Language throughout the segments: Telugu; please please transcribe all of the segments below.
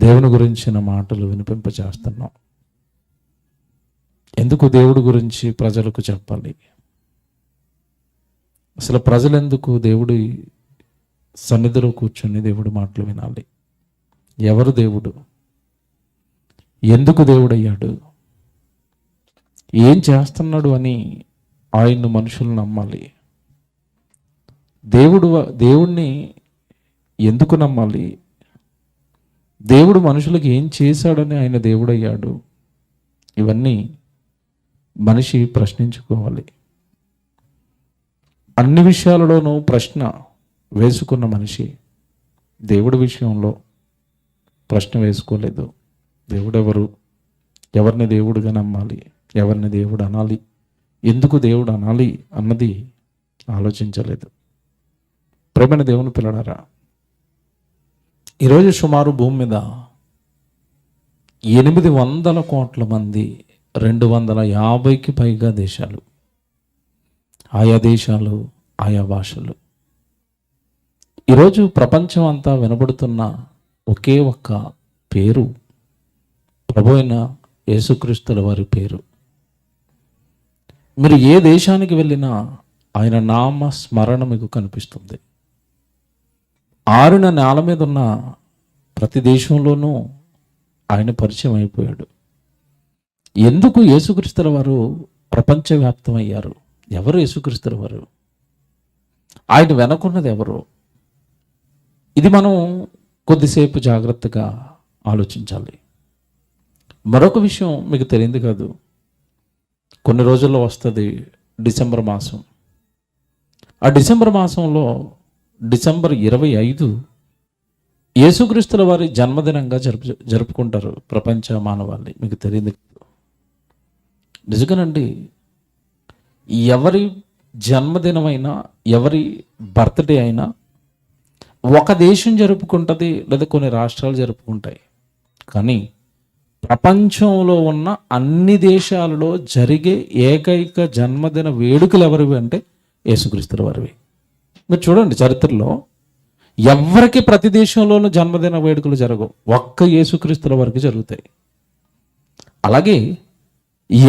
దేవుని గురించిన మాటలు వినిపింపచేస్తున్నాం. ఎందుకు దేవుడి గురించి ప్రజలకు చెప్పాలి? అసలు ప్రజలు ఎందుకు దేవుడి సన్నిధిలో కూర్చొని దేవుడి మాటలు వినాలి? ఎవరు దేవుడు? ఎందుకు దేవుడయ్యాడు? ఏం చేస్తున్నాడు అని ఆయన్ను మనుషులు నమ్మాలి. దేవుణ్ణి ఎందుకు నమ్మాలి? దేవుడు మనుషులకు ఏం చేశాడని ఆయన దేవుడయ్యాడు? ఇవన్నీ మనిషి ప్రశ్నించుకోవాలి. అన్ని విషయాలలోనూ ప్రశ్న వేసుకున్న మనిషి దేవుడి విషయంలో ప్రశ్న వేసుకోలేదు. దేవుడెవరు? ఎవరిని దేవుడిగా నమ్మాలి? ఎవరిని దేవుడు అనాలి? ఎందుకు దేవుడు అనాలి అన్నది ఆలోచించలేదు. ప్రేమైన దేవుని పిల్లలారా, ఈరోజు సుమారు భూమి మీద 800 కోట్ల మంది, 250కి పైగా దేశాలు, ఆయా దేశాలు, ఆయా భాషలు. ఈరోజు ప్రపంచం అంతా వినబడుతున్న ఒకే ఒక్క పేరు, ప్రభు అయిన యేసుక్రీస్తుల వారి పేరు. మీరు ఏ దేశానికి వెళ్ళినా ఆయన నామ స్మరణ మీకు కనిపిస్తుంది. ఆరున నేల మీద ఉన్న ప్రతి దేశంలోనూ ఆయన పరిచయం అయిపోయాడు. ఎందుకు యేసుక్రీస్తుల వారు ప్రపంచవ్యాప్తమయ్యారు? ఎవరు యేసుక్రీస్తుల వారు? ఆయన వెనకున్నది ఎవరు? ఇది మనం కొద్దిసేపు జాగ్రత్తగా ఆలోచించాలి. మరొక విషయం మీకు తెలియదు కాదు, కొన్ని రోజుల్లో వస్తుంది డిసెంబర్ మాసం. ఆ డిసెంబర్ మాసంలో డిసెంబర్ 25 యేసుక్రీస్తుల వారి జన్మదినంగా జరుపుకుంటారు ప్రపంచ మానవాళి. మీకు తెలియదు. నిజంగానండి, ఎవరి జన్మదినమైనా, ఎవరి బర్త్డే అయినా ఒక దేశం జరుపుకుంటుంది, లేదా కొన్ని రాష్ట్రాలు జరుపుకుంటాయి. కానీ ప్రపంచంలో ఉన్న అన్ని దేశాలలో జరిగే ఏకైక జన్మదిన వేడుకలు ఎవరివి అంటే యేసుక్రీస్తుల వారివి. మీరు చూడండి, చరిత్రలో ఎవరికి ప్రతి దేశంలోనూ జన్మదిన వేడుకలు జరగవు, ఒక్క యేసుక్రీస్తుల వారికి జరుగుతాయి. అలాగే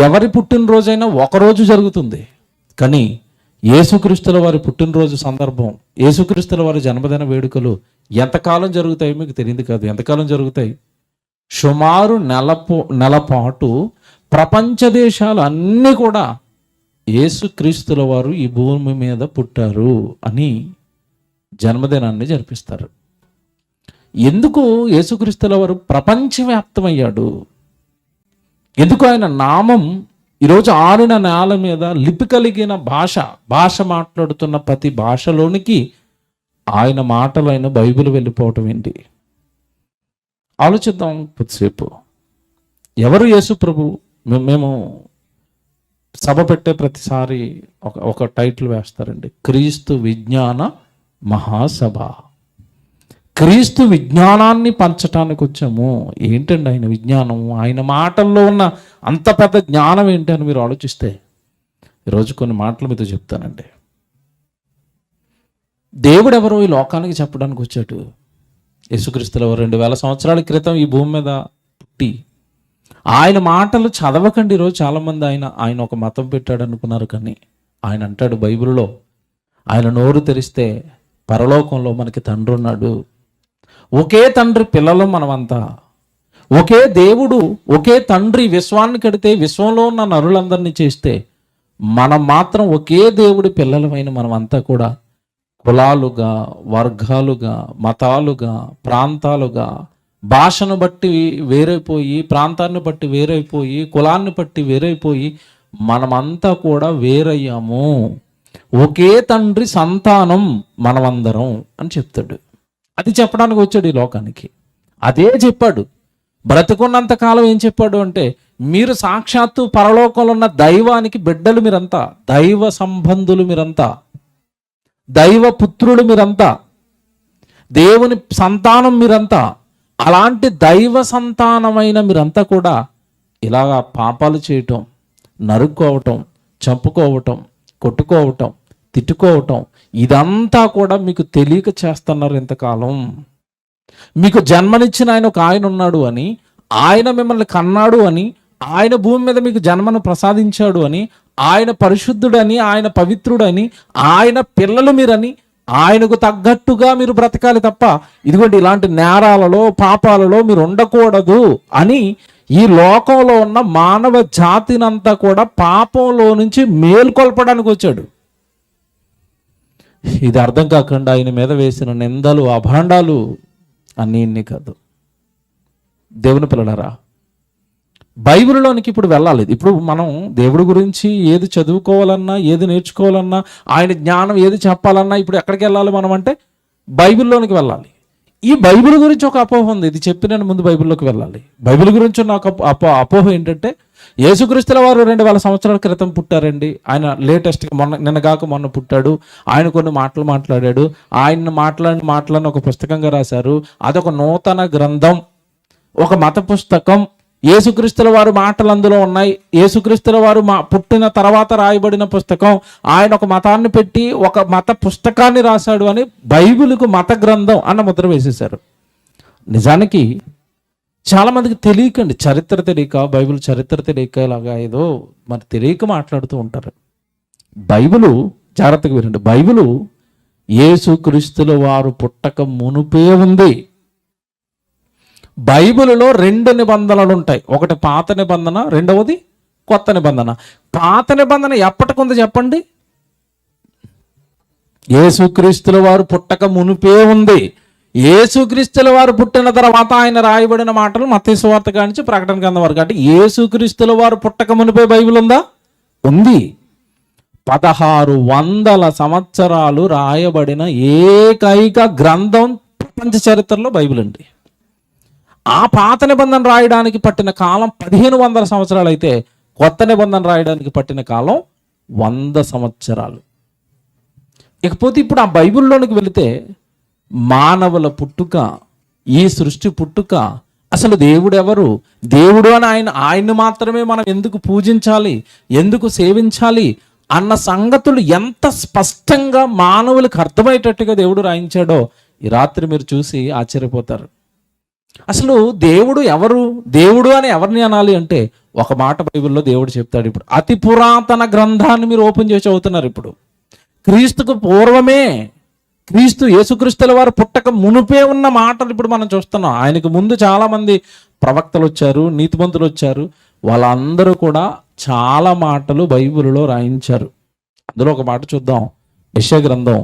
ఎవరి పుట్టినరోజైనా ఒకరోజు జరుగుతుంది, కానీ యేసుక్రీస్తుల వారి పుట్టినరోజు సందర్భం, యేసుక్రీస్తుల వారి జన్మదిన వేడుకలు ఎంతకాలం జరుగుతాయి మీకు తెలియదు కాదు. ఎంతకాలం జరుగుతాయి? సుమారు నెల పాటు ప్రపంచ దేశాలు అన్నీ కూడా యేసుక్రీస్తుల వారు ఈ భూమి మీద పుట్టారు అని జన్మదినాన్ని జరిపిస్తారు. ఎందుకు యేసుక్రీస్తుల వారు ప్రపంచవ్యాప్తమయ్యాడు? ఎందుకు ఆయన నామం ఈరోజు ఆరున నేల మీద లిపి కలిగిన భాష మాట్లాడుతున్న ప్రతి భాషలోనికి ఆయన మాటలైన బైబిల్ వెళ్ళిపోవటం ఏంటి? ఆలోచిద్దాం కొద్దిసేపు. ఎవరు యేసు ప్రభు? మేము సభ పెట్టే ప్రతిసారి ఒక టైటిల్ వేస్తారండి, క్రీస్తు విజ్ఞాన మహాసభ. క్రీస్తు విజ్ఞానాన్ని పంచటానికి వచ్చాము. ఏంటండి ఆయన విజ్ఞానం? ఆయన మాటల్లో ఉన్న అంత పెద్ద జ్ఞానం ఏంటి అని మీరు ఆలోచిస్తే ఈరోజు కొన్ని మాటలు మీతో చెప్తానండి. దేవుడు ఎవరో ఈ లోకానికి చెప్పడానికి వచ్చాడు. యేసుక్రీస్తుల 2000 సంవత్సరాల క్రితం ఈ భూమి మీద పుట్టి, ఆయన మాటలు చదవకండి. ఈరోజు చాలామంది ఆయన ఒక మతం పెట్టాడు అనుకున్నారు, కానీ ఆయన అంటాడు బైబిల్లో, ఆయన నోరు తెరిస్తే పరలోకంలో మనకి తండ్రి ఉన్నాడు, ఒకే తండ్రి పిల్లలు మనమంతా, ఒకే దేవుడు, ఒకే తండ్రి విశ్వాన్ని కడితే విశ్వంలో ఉన్న నరులందరినీ చేస్తే మనం మాత్రం ఒకే దేవుడి పిల్లలమైన మనమంతా కూడా కులాలుగా, వర్గాలుగా, మతాలుగా, ప్రాంతాలుగా, భాషను బట్టి వేరైపోయి, ప్రాంతాన్ని బట్టి వేరైపోయి, కులాన్ని బట్టి వేరైపోయి మనమంతా కూడా వేరయ్యాము. ఒకే తండ్రి సంతానం మనమందరం అని చెప్తాడు. అది చెప్పడానికి వచ్చాడు ఈ లోకానికి. అదే చెప్పాడు. బ్రతుకున్నంత కాలం ఏం చెప్పాడు అంటే, మీరు సాక్షాత్తు పరలోకంలో ఉన్న దైవానికి బిడ్డలు మీరంతా, దైవ సంబంధులు మీరంతా, దైవ పుత్రులు మీరంతా, దేవుని సంతానం మీరంతా. అలాంటి దైవ సంతానమైన మీరంతా కూడా ఇలాగా పాపాలు చేయటం, నరుక్కోవటం, చంపుకోవటం, కొట్టుకోవటం, తిట్టుకోవటం, ఇదంతా కూడా మీకు తెలియక చేస్తున్నారు ఇంతకాలం. మీకు జన్మనిచ్చిన ఆయన ఒక ఆయన ఉన్నాడు అని, ఆయన మిమ్మల్ని కన్నాడు అని, ఆయన భూమి మీద మీకు జన్మను ప్రసాదించాడు అని, ఆయన పరిశుద్ధుడని, ఆయన పవిత్రుడని, ఆయన పిల్లలు మీరని, ఆయనకు తగ్గట్టుగా మీరు బ్రతకాలి తప్ప ఇదిగోండి ఇలాంటి నేరాలలో పాపాలలో మీరు ఉండకూడదు అని ఈ లోకంలో ఉన్న మానవ జాతినంతా కూడా పాపంలో నుంచి మేల్కొల్పడానికి వచ్చాడు. ఇది అర్థం కాకుండా ఆయన మీద వేసిన నిందలు అభాండాలు అన్నీ ఇన్ని కాదు. దేవుని పిల్లలారా, బైబిల్లోనికి ఇప్పుడు వెళ్ళాలి. ఇప్పుడు మనం దేవుడి గురించి ఏది చదువుకోవాలన్నా, ఏది నేర్చుకోవాలన్నా, ఆయన జ్ఞానం ఏది చెప్పాలన్నా ఇప్పుడు ఎక్కడికి వెళ్ళాలి మనం అంటే బైబిల్లోనికి వెళ్ళాలి. ఈ బైబిల్ గురించి ఒక అపోహ ఉంది. ఇది చెప్పి నేను ముందు బైబిల్లోకి వెళ్ళాలి. బైబిల్ గురించి నాకు అపోహ ఏంటంటే యేసుక్రీస్తుల వారు 2000 సంవత్సరాల క్రితం పుట్టారండి. ఆయన లేటెస్ట్గా మొన్న పుట్టాడు. ఆయన కొన్ని మాటలు మాట్లాడాడు. ఆయన మాట్లాడిన ఒక పుస్తకంగా రాశారు. అదొక నూతన గ్రంథం, ఒక మత పుస్తకం. యేసుక్రీస్తుల వారు మాటలు అందులో ఉన్నాయి. యేసుక్రీస్తుల వారు పుట్టిన తర్వాత రాయబడిన పుస్తకం. ఆయన ఒక మతాన్ని పెట్టి ఒక మత పుస్తకాన్ని రాశాడు అని బైబిల్కు మత గ్రంథం అన్న ముద్ర వేసేశారు. నిజానికి చాలా మందికి తెలియకండి, చరిత్ర తెలియక, బైబిల్ చరిత్ర తెలియక ఇలాగా ఏదో మరి తెలియక మాట్లాడుతూ ఉంటారు. బైబిలు జాగ్రత్తగా వినండి. బైబిలు యేసుక్రీస్తుల వారు పుట్టక మునుపే ఉంది. బైబిలులో 2 నిబంధనలు ఉంటాయి. ఒకటి పాత నిబంధన, రెండవది కొత్త నిబంధన. పాత నిబంధన ఎప్పటికుంది చెప్పండి? యేసుక్రీస్తుల వారు పుట్టక మునిపే ఉంది. యేసుక్రీస్తుల వారు పుట్టిన తర్వాత ఆయన రాయబడిన మాటలు మత్తయి సువార్త కానించి ప్రకటన గ్రంథం వరకు. అంటే యేసుక్రీస్తుల వారు పుట్టక మునిపే బైబిల్ ఉందా? ఉంది. 1600 సంవత్సరాలు రాయబడిన ఏకైక గ్రంథం ప్రపంచ చరిత్రలో బైబిల్ అండి. ఆ పాత నిబంధన రాయడానికి పట్టిన కాలం 1500 సంవత్సరాలు అయితే కొత్త నిబంధన రాయడానికి పట్టిన కాలం 100 సంవత్సరాలు. ఇకపోతే ఇప్పుడు ఆ బైబిల్లోనికి వెళితే మానవుల పుట్టుక, ఈ సృష్టి పుట్టుక, అసలు దేవుడు ఎవరు, దేవుడు అని ఆయన్ని మాత్రమే మనం ఎందుకు పూజించాలి, ఎందుకు సేవించాలి అన్న సంగతులు ఎంత స్పష్టంగా మానవులకు అర్థమయ్యేటట్టుగా దేవుడు రాయించాడో ఈ రాత్రి మీరు చూసి ఆశ్చర్యపోతారు. అసలు దేవుడు ఎవరు, దేవుడు అని ఎవరిని అనాలి అంటే ఒక మాట బైబిల్లో దేవుడు చెప్తాడు. ఇప్పుడు అతి పురాతన గ్రంథాన్ని మీరు ఓపెన్ చేసి చదువుతున్నారు. ఇప్పుడు క్రీస్తుకు పూర్వమే, క్రీస్తు యేసుక్రీస్తుల వారు పుట్టక మునుపే ఉన్న మాటలు ఇప్పుడు మనం చూస్తున్నాం. ఆయనకు ముందు చాలా మంది ప్రవక్తలు వచ్చారు, నీతిమంతులు వచ్చారు. వాళ్ళందరూ కూడా చాలా మాటలు బైబిల్లో రాయించారు. అందులో ఒక మాట చూద్దాం. యెషయా గ్రంథం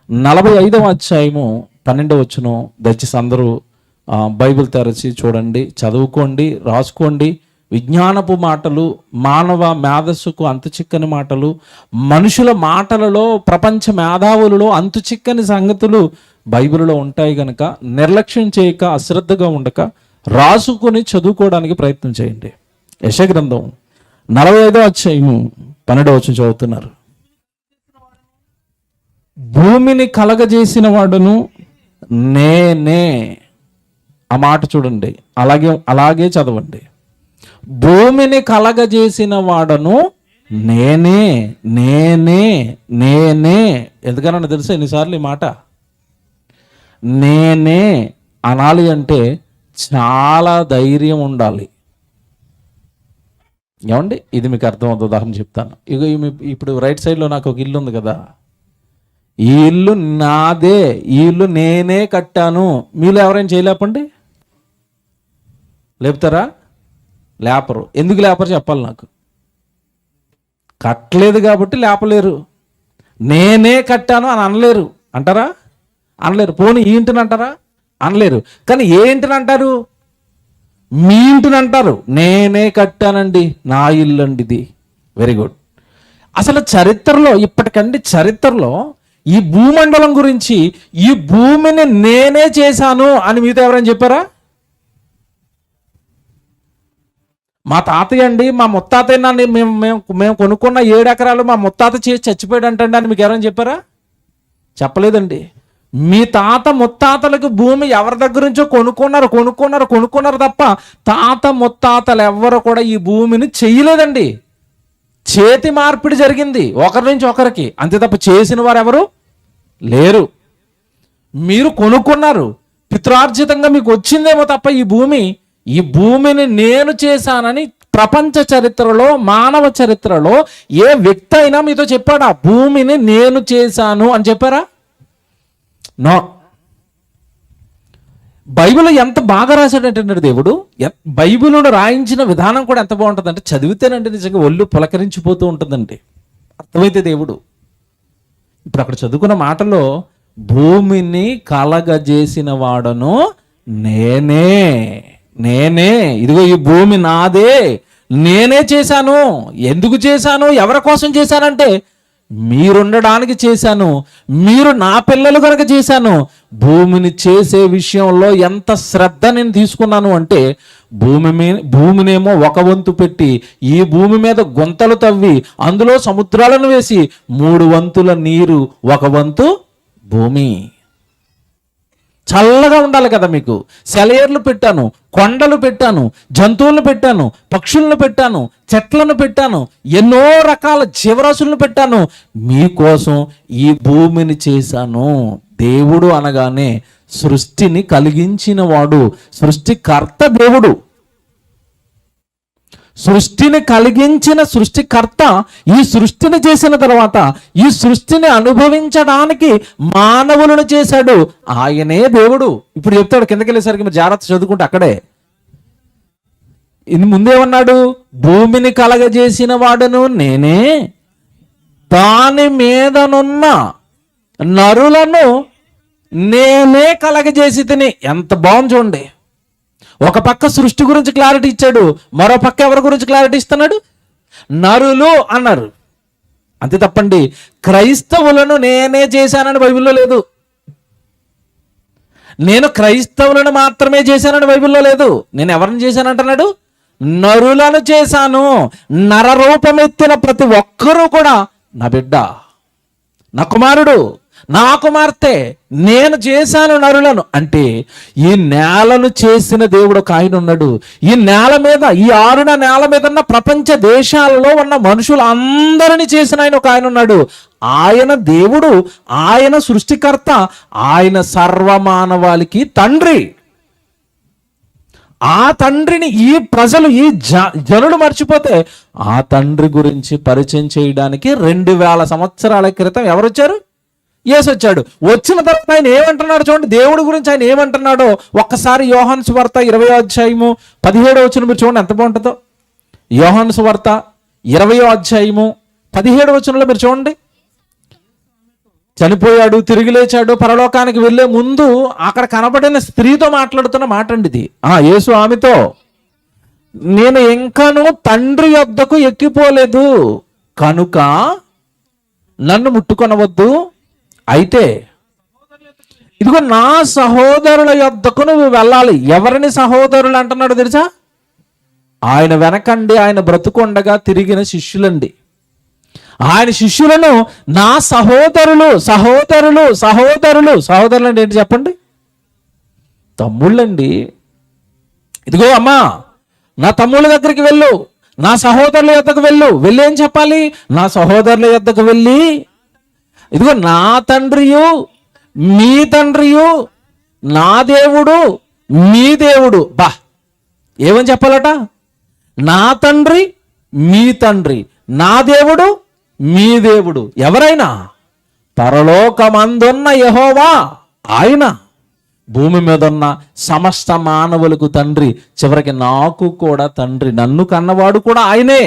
45వ అధ్యాయము 12వ వచనం. దయచేసి అందరూ బైబిల్ తెరచి చూడండి, చదువుకోండి, రాసుకోండి. విజ్ఞానపు మాటలు, మానవ మేధస్సుకు అంతుచిక్కని మాటలు, మనుషుల మాటలలో, ప్రపంచ మేధావులలో అంతుచిక్కని సంగతులు బైబిల్లో ఉంటాయి కనుక నిర్లక్ష్యం చేయక, అశ్రద్ధగా ఉండక రాసుకొని చదువుకోవడానికి ప్రయత్నం చేయండి. యెషయా గ్రంథం 45వ అధ్యాయం 12వ వచనం చదువుతున్నారు. భూమిని కలగజేసిన వాడును నేనే. ఆ మాట చూడండి, అలాగే చదవండి. భూమిని కలగజేసిన వాడను నేనే, నేనే, నేనే. ఎందుకన్నా తెలుసా ఎన్నిసార్లు ఈ మాట నేనే అనాలి అంటే చాలా ధైర్యం ఉండాలి. ఏమండి, ఇది మీకు అర్థమవుతుంది. ఉదాహరణ చెప్తాను. ఇక ఇప్పుడు రైట్ సైడ్లో నాకు ఒక ఇల్లు ఉంది కదా, ఈ ఇల్లు నాదే, ఈ ఇల్లు నేనే కట్టాను. మీలో ఎవరైనా చేయలేపండి? లేపుతారా? లేపరు. ఎందుకు లేపరు చెప్పాలి నాకు. కట్టలేదు కాబట్టి లేపలేరు. నేనే కట్టాను అని అనలేరు. అంటారా? అనలేరు. పోనీ ఈ ఇంటిని అంటారా? అనలేరు. కానీ ఏ ఇంటిని అంటారు? మీ ఇంటిని అంటారు. నేనే కట్టానండి, నా ఇల్లు అండి ఇది. Very good. అసలు చరిత్రలో, ఇప్పటికండి చరిత్రలో ఈ భూమండలం గురించి, ఈ భూమిని నేనే చేశాను అని మీతో ఎవరైనా చెప్పారా? మా తాతయ్య అండి, మా ముత్తాతయ్య మేము కొనుక్కున్న 7 ఎకరాలు మా ముత్తాత చేసి చచ్చిపోయాడు అంటండి అని మీకు ఎవరైనా చెప్పారా? చెప్పలేదండి. మీ తాత ముత్తాతలకు భూమి ఎవరి దగ్గర నుంచో కొనుక్కున్నారు తప్ప తాత ముత్తాతలు ఎవ్వరు కూడా ఈ భూమిని చెయ్యలేదండి. చేతి మార్పిడి జరిగింది ఒకరి నుంచి ఒకరికి, అంతే తప్ప చేసిన వారు ఎవరు లేరు. మీరు కొనుక్కున్నారు, పిత్రార్జితంగా మీకు వచ్చిందేమో తప్ప ఈ భూమిని నేను చేశానని ప్రపంచ చరిత్రలో, మానవ చరిత్రలో ఏ వ్యక్తి అయినా మీతో చెప్పాడా భూమిని నేను చేశాను అని చెప్పారా? నో. బైబిల్ ఎంత బాగా రాశాడంటే దేవుడు, బైబిల్ను రాయించిన విధానం కూడా ఎంత బాగుంటుందంటే చదివితేనంటే నిజంగా ఒళ్ళు పులకరించిపోతూ ఉంటుందండి. అర్థమైతే దేవుడు ఇప్పుడు అక్కడ చదువుకున్న మాటలో భూమిని కలగజేసిన వాడను నేనే, ఇదిగో ఈ భూమి నాదే, నేనే చేశాను. ఎందుకు చేశాను, ఎవరి కోసం చేశానంటే మీరుండడానికి చేశాను, మీరు నా పిల్లలు కనుక చేశాను. భూమిని చేసే విషయంలో ఎంత శ్రద్ధ నేను తీసుకున్నాను అంటే భూమినేమో ఒక వంతు పెట్టి ఈ భూమి మీద గుంతలు తవ్వి అందులో సముద్రాలను వేసి 3 వంతుల నీరు, 1 వంతు భూమి. చల్లగా ఉండాలి కదా మీకు. సెలయేర్లు పెట్టాను, కొండలు పెట్టాను, జంతువులను పెట్టాను, పక్షులను పెట్టాను, చెట్లను పెట్టాను, ఎన్నో రకాల జీవరాశులను పెట్టాను. మీకోసం ఈ భూమిని చేశాను. దేవుడు అనగానే సృష్టిని కలిగించిన వాడు, సృష్టికర్త దేవుడు. సృష్టిని కలిగించిన సృష్టికర్త ఈ సృష్టిని చేసిన తర్వాత ఈ సృష్టిని అనుభవించడానికి మానవులను చేశాడు. ఆయనే దేవుడు. ఇప్పుడు చెప్తాడు కిందకి వెళ్ళేసరికి మీరు జాగ్రత్త చదువుకుంటే అక్కడే ఇది ముందేమన్నాడు, భూమిని కలగజేసిన వాడును నేనే, దాని మీదనున్న నరులను నేనే కలగజేసి తిని. ఎంత బాగుంది చూడండి. ఒక పక్క సృష్టి గురించి క్లారిటీ ఇచ్చాడు, మరో పక్క ఎవరి గురించి క్లారిటీ ఇస్తున్నాడు, నరులు అన్నారు. అంతే తప్పండి. క్రైస్తవులను నేనే చేశానని బైబిల్లో లేదు. నేను క్రైస్తవులను మాత్రమే చేశానని బైబిల్లో లేదు. నేను ఎవరిని చేశానంటున్నాడు, నరులను చేశాను. నరరూపమెత్తిన ప్రతి ఒక్కరూ కూడా నా బిడ్డ, నా కుమారుడు, నా కుమార్తె, నేను చేశాను నరులను. అంటే ఈ నేలను చేసిన దేవుడు ఒక ఆయన ఉన్నాడు. ఈ నేల మీద, ఈ ఆరున నేల మీద ఉన్న ప్రపంచ దేశాలలో ఉన్న మనుషులందరినీ చేసిన ఆయన ఒక ఆయన ఉన్నాడు. ఆయన దేవుడు, ఆయన సృష్టికర్త, ఆయన సర్వమానవాళికి తండ్రి. ఆ తండ్రిని ఈ ప్రజలు, ఈ జనులు మర్చిపోతే ఆ తండ్రి గురించి పరిచయం చేయడానికి 2000 సంవత్సరాల క్రితం ఎవరు వచ్చారు? యేసు వచ్చాడు. వచ్చిన తర్వాత ఆయన ఏమంటున్నాడు చూడండి. దేవుడి గురించి ఆయన ఏమంటున్నాడో ఒక్కసారి యోహాను సువార్త 20వ అధ్యాయము 17వ వచనం మీరు చూడండి, ఎంత బాగుంటుందో. యోహాను సువార్త 20వ అధ్యాయము 17వ వచనంలో మీరు చూడండి. చనిపోయాడు, తిరిగి లేచాడు, పరలోకానికి వెళ్ళే ముందు అక్కడ కనబడిన స్త్రీతో మాట్లాడుతున్న మాట అండి ఇది. యేసు ఆమెతో, నేను ఇంకాను తండ్రి యొద్దకు ఎక్కిపోలేదు కనుక నన్ను ముట్టుకొనవద్దు. అయితే ఇదిగో నా సహోదరుల యొద్దకు నువ్వు వెళ్ళాలి. ఎవరిని సహోదరులు అంటున్నాడు తెలుసా? ఆయన వెనకండి ఆయన బ్రతుకుండగా తిరిగిన శిష్యులండి. ఆయన శిష్యులను నా సహోదరులు సహోదరులు సహోదరులు సహోదరులు అంటే ఏంటి చెప్పండి? తమ్ముళ్ళండి. ఇదిగో అమ్మా, నా తమ్ముళ్ళ దగ్గరికి వెళ్ళు, నా సహోదరుల యొద్దకు వెళ్ళు. వెళ్ళి ఏం చెప్పాలి? నా సహోదరుల యొద్దకు వెళ్ళి, ఇదిగో నా తండ్రియు మీ తండ్రియు, నా దేవుడు మీ దేవుడు. బా, ఏమని చెప్పాలట? నా తండ్రి మీ తండ్రి, నా దేవుడు మీ దేవుడు. ఎవరైనా? పరలోకమందున్న యెహోవా ఆయన, భూమి మీద ఉన్న సమస్త మానవులకు తండ్రి, చివరికి నాకు కూడా తండ్రి. నన్ను కన్నవాడు కూడా ఆయనే.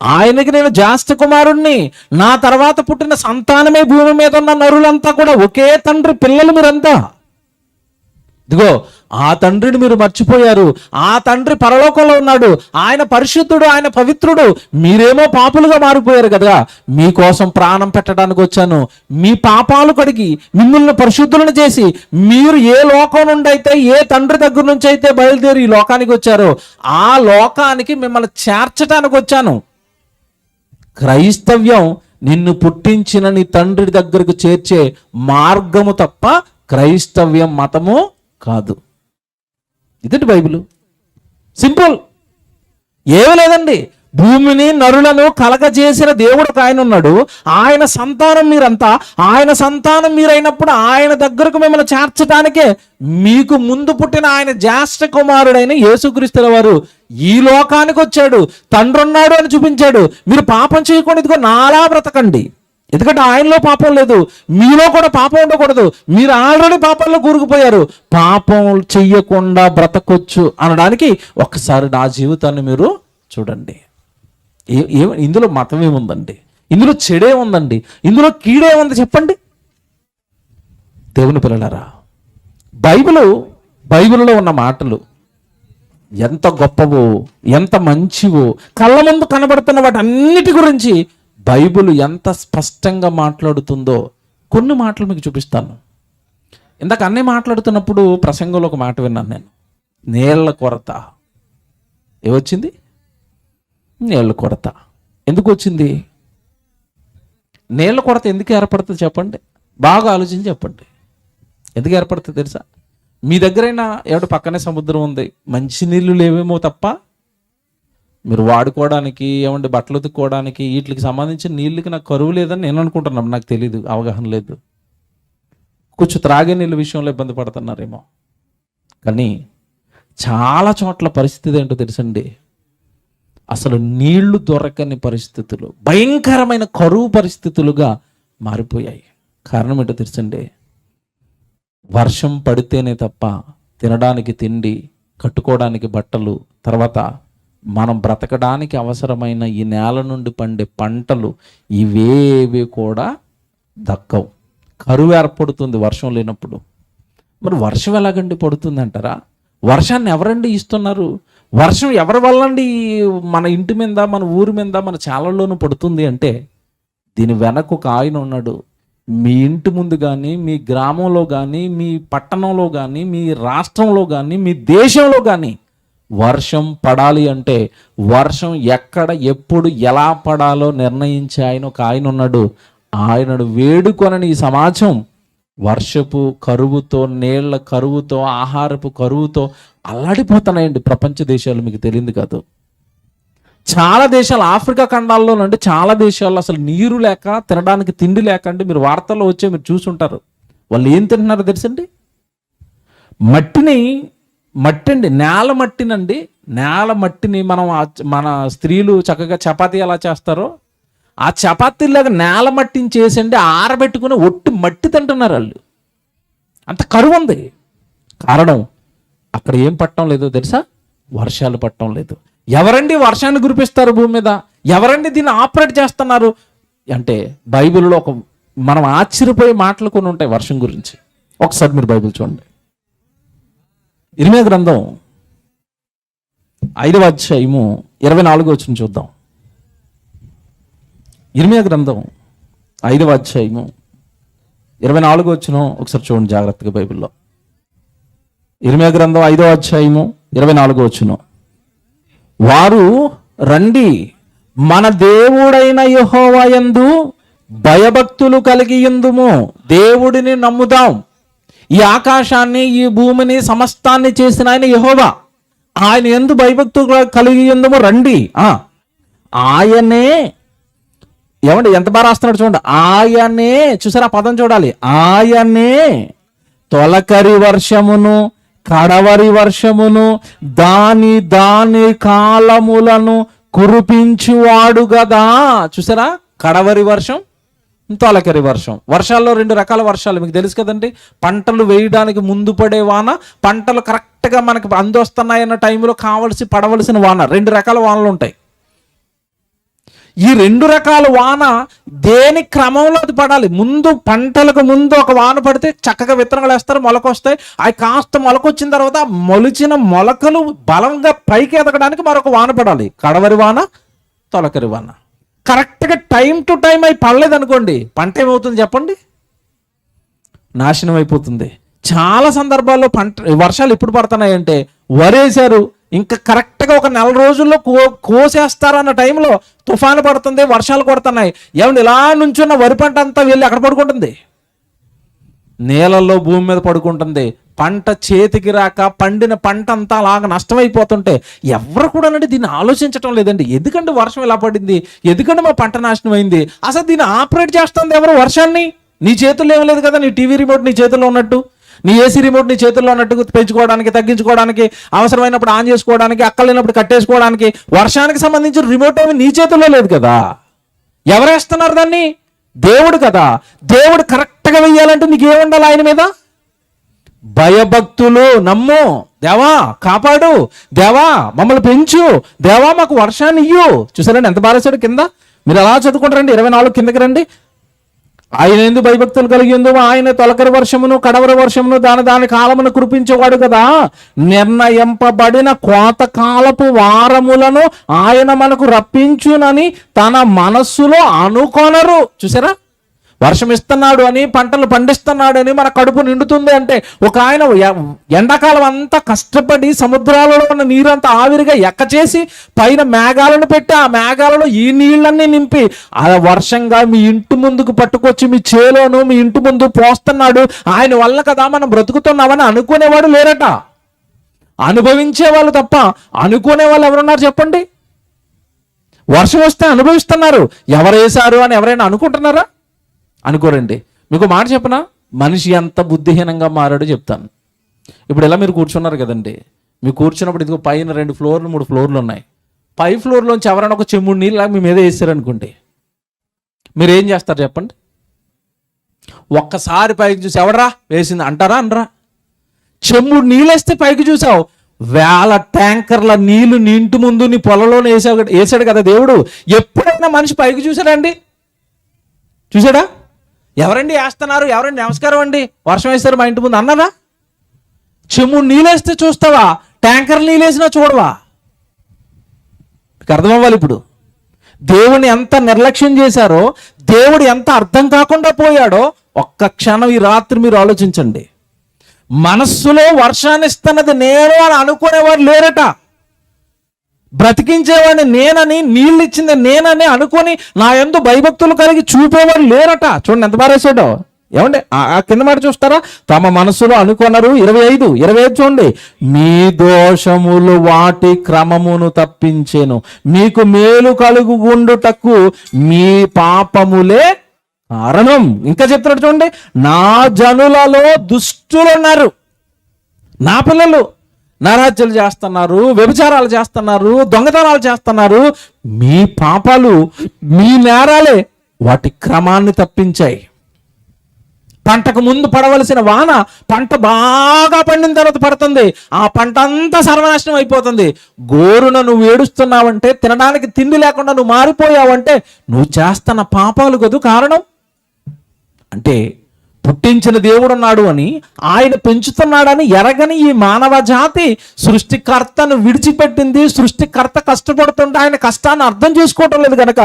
ఆయనకి నేను జ్యేష్ఠ కుమారుణ్ణి. నా తర్వాత పుట్టిన సంతానమే భూమి మీద ఉన్న నరులంతా కూడా ఒకే తండ్రి పిల్లలు మీరంతా. ఇదిగో ఆ తండ్రిని మీరు మర్చిపోయారు. ఆ తండ్రి పరలోకంలో ఉన్నాడు. ఆయన పరిశుద్ధుడు, ఆయన పవిత్రుడు. మీరేమో పాపులుగా మారిపోయారు కదా. మీకోసం ప్రాణం పెట్టడానికి వచ్చాను. మీ పాపాలు కడిగి మిమ్మల్ని పరిశుద్ధులను చేసి, మీరు ఏ లోకం నుండి అయితే, ఏ తండ్రి దగ్గర నుంచి అయితే బయలుదేరి ఈ లోకానికి వచ్చారో ఆ లోకానికి మిమ్మల్ని చేర్చడానికి వచ్చాను. క్రైస్తవ్యం నిన్ను పుట్టించిన నీ తండ్రి దగ్గరకు చేర్చే మార్గము తప్ప క్రైస్తవ్యం మతము కాదు. ఇదండి బైబిల్. సింపుల్, ఏమీ లేదండి. భూమిని నరులను కలగజేసిన దేవుడు ఒక ఆయన ఉన్నాడు. ఆయన సంతానం మీరంతా. ఆయన సంతానం మీరైనప్పుడు ఆయన దగ్గరకు మిమ్మల్ని చేర్చడానికే మీకు ముందు పుట్టిన ఆయన జ్యేష్ఠ కుమారుడైన యేసుక్రీస్తుల వారు ఈ లోకానికి వచ్చాడు. తండ్రి ఉన్నాడు అని చూపించాడు. మీరు పాపం చేయకుండా ఇదిగో నాలా బ్రతకండి, ఎందుకంటే ఆయనలో పాపం లేదు, మీలో కూడా పాపం ఉండకూడదు, మీరు ఆల్రెడీ పాపంలో కూరుకుపోయారు, పాపం చెయ్యకుండా బ్రతకొచ్చు అనడానికి ఒక్కసారి నా జీవితాన్ని మీరు చూడండి. ఇందులో మతం ఏముందండి? ఇందులో చెడే ఉందండి? ఇందులో కీడే ఉంది? చెప్పండి దేవుని పిల్లలారా. బైబిల్లో ఉన్న మాటలు ఎంత గొప్పవో, ఎంత మంచివో, కళ్ళ ముందు కనబడుతున్న వాటి అన్నిటి గురించి బైబిల్ ఎంత స్పష్టంగా మాట్లాడుతుందో కొన్ని మాటలు మీకు చూపిస్తాను. ఇందాక అన్నీ మాట్లాడుతున్నప్పుడు ప్రసంగంలో ఒక మాట విన్నాను నేను. నీళ్ల కొరత ఏమొచ్చింది? నీళ్ల కొరత ఎందుకు వచ్చింది? నీళ్ల కొరత ఎందుకు ఏర్పడుతుంది చెప్పండి? బాగా ఆలోచించి చెప్పండి. ఎందుకు ఏర్పడుతుంది తెలుసా? మీ దగ్గరైనా ఏమిటి పక్కనే సముద్రం ఉంది, మంచినీళ్ళు లేవేమో తప్ప మీరు వాడుకోవడానికి, ఏమంటే బట్టలు ఉతుక్కోవడానికి, వీటికి సంబంధించిన నీళ్ళకి నాకు కరువు లేదని నేను అనుకుంటున్నాను. నాకు తెలీదు, అవగాహన లేదు. కొంచెం త్రాగే నీళ్ళ విషయంలో ఇబ్బంది పడుతున్నారేమో. కానీ చాలా చోట్ల పరిస్థితి ఏంటో తెలుసండి, అసలు నీళ్లు దొరకని పరిస్థితులు, భయంకరమైన కరువు పరిస్థితులుగా మారిపోయాయి. కారణం ఏంటో తెలుసండి, వర్షం పడితేనే తప్ప తినడానికి తిండి, కట్టుకోవడానికి బట్టలు, తర్వాత మనం బ్రతకడానికి అవసరమైన ఈ నేల నుండి పండే పంటలు ఇవేవి కూడా దక్కవు. కరువు ఏర్పడుతుంది వర్షం లేనప్పుడు. మరి వర్షం ఎలాగండి పడుతుంది అంటారా? వర్షాన్ని ఎవరండి ఇస్తున్నారు? వర్షం ఎవరి వల్లండి మన ఇంటి మీద, మన ఊరి మీద, మన చాలల్లోనూ పడుతుంది అంటే దీని వెనక ఒక ఆయన ఉన్నాడు. మీ ఇంటి ముందు కానీ, మీ గ్రామంలో కానీ, మీ పట్టణంలో కానీ, మీ రాష్ట్రంలో కానీ, మీ దేశంలో కానీ వర్షం పడాలి అంటే వర్షం ఎక్కడ, ఎప్పుడు, ఎలా పడాలో నిర్ణయించే ఆయన ఒక ఆయన ఉన్నాడు. ఆయనను వేడుకొనని ఈ సమాజం వర్షపు కరువుతో, నీళ్ల కరువుతో, ఆహారపు కరువుతో అల్లాడిపోతున్నాయండి ప్రపంచ దేశాలు. మీకు తెలియదు కాదు, చాలా దేశాలు, ఆఫ్రికా ఖండాల్లో నుండి చాలా దేశాల్లో అసలు నీరు లేక, తినడానికి తిండి లేక అండి, మీరు వార్తల్లో వచ్చే మీరు చూసుంటారు. వాళ్ళు ఏం తింటున్నారో తెలుసండి? మట్టి అండి, నేల మట్టినండి. నేల మట్టిని మన స్త్రీలు చక్కగా చపాతీ ఎలా చేస్తారో ఆ చపాతీలాగా నేల మట్టిని చేసండి ఆరబెట్టుకుని ఒట్టి మట్టి తింటున్నారు వాళ్ళు. అంత కరువు ఉంది. కారణం అక్కడ ఏం పట్టడం లేదో తెలుసా? వర్షాలు పట్టడం లేదు. ఎవరండి వర్షాన్ని కురిపిస్తారు భూమి మీద? ఎవరండి దీన్ని ఆపరేట్ చేస్తున్నారు అంటే బైబిల్లో మనం ఆశ్చర్యపోయే మాటలు కొన్ని ఉంటాయి వర్షం గురించి. ఒకసారి మీరు బైబిల్ చూడండి. ఇర్మియా గ్రంథం 5వ అధ్యాయము 24వ వచనం చూద్దాం. ఇర్మియా గ్రంథం 5వ అధ్యాయము 24వ వచనం ఒకసారి చూడండి జాగ్రత్తగా బైబిల్లో. ఇర్మియా గ్రంథం 5వ అధ్యాయము 24వ వచనం. వారు రండి, మన దేవుడైన యెహోవా యందు భయభక్తులు కలిగి యుందుము, దేవుడిని నమ్ముదాం. ఈ ఆకాశాన్ని, ఈ భూమిని, సమస్తాన్ని చేసిన ఆయన యెహోవా, ఆయన యందు భయభక్తులు కలిగి యుందుము రండి. ఆయనే, ఏమండి ఎంత బాగా రాస్తున్నాడు చూడండి. ఆయనే, చూసారా పదం చూడాలి. ఆయనే తొలకరి వర్షమును, కడవరి వర్షమును, దాని కాలములను కురిపించువాడు గదా. చూసారా, కడవరి వర్షం, తొలకరి వర్షం. వర్షాల్లో 2 రకాల వర్షాలు మీకు తెలుసు కదండి. పంటలు వేయడానికి ముందు పడే వాన, పంటలు కరెక్ట్గా మనకి అందొస్తున్నాయన్న టైంలో పడవలసిన వాన. 2 రకాల వానలు ఉంటాయి. ఈ 2 రకాల వాన దేని క్రమంలో అది పడాలి? ముందు పంటలకు ముందు ఒక వాన పడితే చక్కగా విత్తనాలు వేస్తారు, మొలకొస్తాయి. అవి కాస్త మొలకొచ్చిన తర్వాత మొలిచిన మొలకలు బలంగా పైకి ఎదగడానికి మరొక వాన పడాలి. కడవరి వాన, తొలకరి వాన. కరెక్ట్గా టైం టు టైం అయి పడలేదు అనుకోండి, పంట ఏమవుతుంది చెప్పండి? నాశనం అయిపోతుంది. చాలా సందర్భాల్లో వర్షాలు ఎప్పుడు పడుతున్నాయంటే వరేశారు, ఇంకా కరెక్ట్గా ఒక 4 రోజుల్లో కోసేస్తారన్న టైంలో తుఫాను పడుతుంది, వర్షాలు కొడుతున్నాయి. ఏమంటే ఇలా నుంచున్న వరి పంట అంతా వెళ్ళి అక్కడ పడుకుంటుంది, నేలల్లో, భూమి మీద పడుకుంటుంది. పంట చేతికి రాక పండిన పంట అంతా అలాగ నష్టమైపోతుంటే ఎవరు కూడా దీన్ని ఆలోచించడం లేదండి. ఎందుకంటే వర్షం ఇలా పడింది, ఎందుకంటే మా పంట నాశనం అయింది, అసలు దీన్ని ఆపరేట్ చేస్తుంది ఎవరు? వర్షాన్ని. నీ చేతుల్లో ఏం లేదు కదా, నీ టీవీ రిమోట్ నీ చేతుల్లో ఉన్నట్టు, నీ ఏసీ రిమోట్ నీ చేతుల్లో ఉన్నట్టు, పెంచుకోవడానికి తగ్గించుకోవడానికి అవసరమైనప్పుడు ఆన్ చేసుకోవడానికి అక్కలేనప్పుడు కట్టేసుకోవడానికి వర్షానికి సంబంధించిన రిమోట్ ఏమి నీ చేతుల్లో లేదు కదా. ఎవరేస్తున్నారు దాన్ని? దేవుడు కదా. దేవుడు కరెక్ట్గా వెయ్యాలంటే నీకేముండాలి? ఆయన మీద భయభక్తులు. నమ్ము, దేవా కాపాడు, దేవా మమ్మల్ని పెంచు, దేవా మాకు వర్షాన్ని ఇయ్యు. చూసారండి ఎంత బారేశాడు కింద. మీరు అలా చదువుకుంటారండి 24 కిందకి రండి. ఆయన ఎందుకు భయభక్తులు కలిగి ఉందో, ఆయన తొలకరి వర్షమును కడవరి వర్షమును దాని కాలమును కురిపించేవాడు కదా. నిర్ణయింపబడిన కోత కాలపు వారములను ఆయన మనకు రప్పించునని తన మనస్సులో అనుకొనరు. చూసారా, వర్షం ఇస్తున్నాడు అని, పంటలు పండిస్తున్నాడు అని మన కడుపు నిండుతుంది అంటే, ఒక ఆయన ఎండాకాలం అంతా కష్టపడి సముద్రాలలో ఉన్న నీరంతా ఆవిరిగా ఎక్కచేసి పైన మేఘాలను పెట్టి ఆ మేఘాలలో ఈ నీళ్ళన్నీ నింపి ఆ వర్షంగా మీ ఇంటి ముందుకు పట్టుకొచ్చి మీ చేలోను మీ ఇంటి ముందు పోస్తున్నాడు. ఆయన వల్ల కదా మనం బ్రతుకుతున్నామని అనుకునేవాడు లేరట. అనుభవించే వాళ్ళు తప్ప అనుకునే వాళ్ళు ఎవరున్నారు చెప్పండి? వర్షం వస్తే అనుభవిస్తున్నారు. ఎవరేశారు అని ఎవరైనా అనుకుంటున్నారా? అనుకోరండి. మీకు మాట చెప్పనా, మనిషి ఎంత బుద్ధిహీనంగా మారాడో చెప్తాను. ఇప్పుడు ఇలా మీరు కూర్చున్నారు కదండి, మీరు కూర్చున్నప్పుడు ఇదిగో పైన 2 ఫ్లోర్లు 3 ఫ్లోర్లు ఉన్నాయి. పై ఫ్లోర్లోంచి ఎవరైనా ఒక చెమ్ముడు నీళ్ళు మీ మీద వేసారనుకోండి, మీరు ఏం చేస్తారు చెప్పండి? ఒక్కసారి పైకి చూసి ఎవడరా వేసింది అంటారా అనరా? చెమ్ముడు నీళ్ళు వేస్తే పైకి చూసావు, వేల ట్యాంకర్ల నీళ్లు నీ ఇంటి ముందు నీ పొలంలోనే వేసాడు కదా దేవుడు. ఎప్పుడైనా మనిషి పైకి చూసాడండి? చూసాడా? ఎవరండి వేస్తున్నారు, ఎవరండి నమస్కారం అండి వర్షం వేస్తారు మా ఇంటి ముందు అన్నదా? చెమ్ముడు నీళ్ళేస్తే చూస్తావా? ట్యాంకర్ నీళ్ళేసినా చూడవా? అర్థమవ్వాలి. ఇప్పుడు దేవుని ఎంత నిర్లక్ష్యం చేశారో, దేవుడు ఎంత అర్థం కాకుండా పోయాడో ఒక్క క్షణం ఈ రాత్రి మీరు ఆలోచించండి. మనస్సులో వర్షాన్ని ఇస్తున్నది నేను అని అనుకునేవాడు లేరట. బ్రతికించేవాడిని నేనని, నీళ్ళు ఇచ్చింది నేనని అనుకొని నా యందు భయభక్తులు కలిగి చూపేవాడు లేరట. చూడండి ఎంత బారేసాడో. ఏమండి ఆ కింద మాట చూస్తారా? తమ మనసులో అనుకొనరు. 25 చూడండి. మీ దోషములు వాటి క్రమమును తప్పించేను, మీకు మేలు కలుగుగుండుటకు మీ పాపములే కారణం. ఇంకా చెప్తున్నాడు చూడండి, నా జనులలో దుష్టులు ఉన్నారు. నా పిల్లలు నరహత్యలు చేస్తున్నారు, వ్యభిచారాలు చేస్తున్నారు, దొంగతనాలు చేస్తున్నారు. మీ పాపాలు, మీ నేరాలే వాటి క్రమాన్ని తప్పించాయి. పంటకు ముందు పడవలసిన వాన పంట బాగా పండిన తర్వాత పడుతుంది, ఆ పంట అంతా సర్వనాశనం అయిపోతుంది. గోరున నువ్వు ఏడుస్తున్నావంటే, తినడానికి తిండి లేకుండా నువ్వు మారిపోయావంటే నువ్వు చేస్తున్న పాపాలు కదూ కారణం. అంటే పుట్టించిన దేవుడు ఉన్నాడు అని, ఆయన పెంచుతున్నాడని ఎరగని ఈ మానవ జాతి సృష్టికర్తను విడిచిపెట్టింది. సృష్టికర్త కష్టపడుతుంటే ఆయన కష్టాన్ని అర్థం చేసుకోవటం లేదు కనుక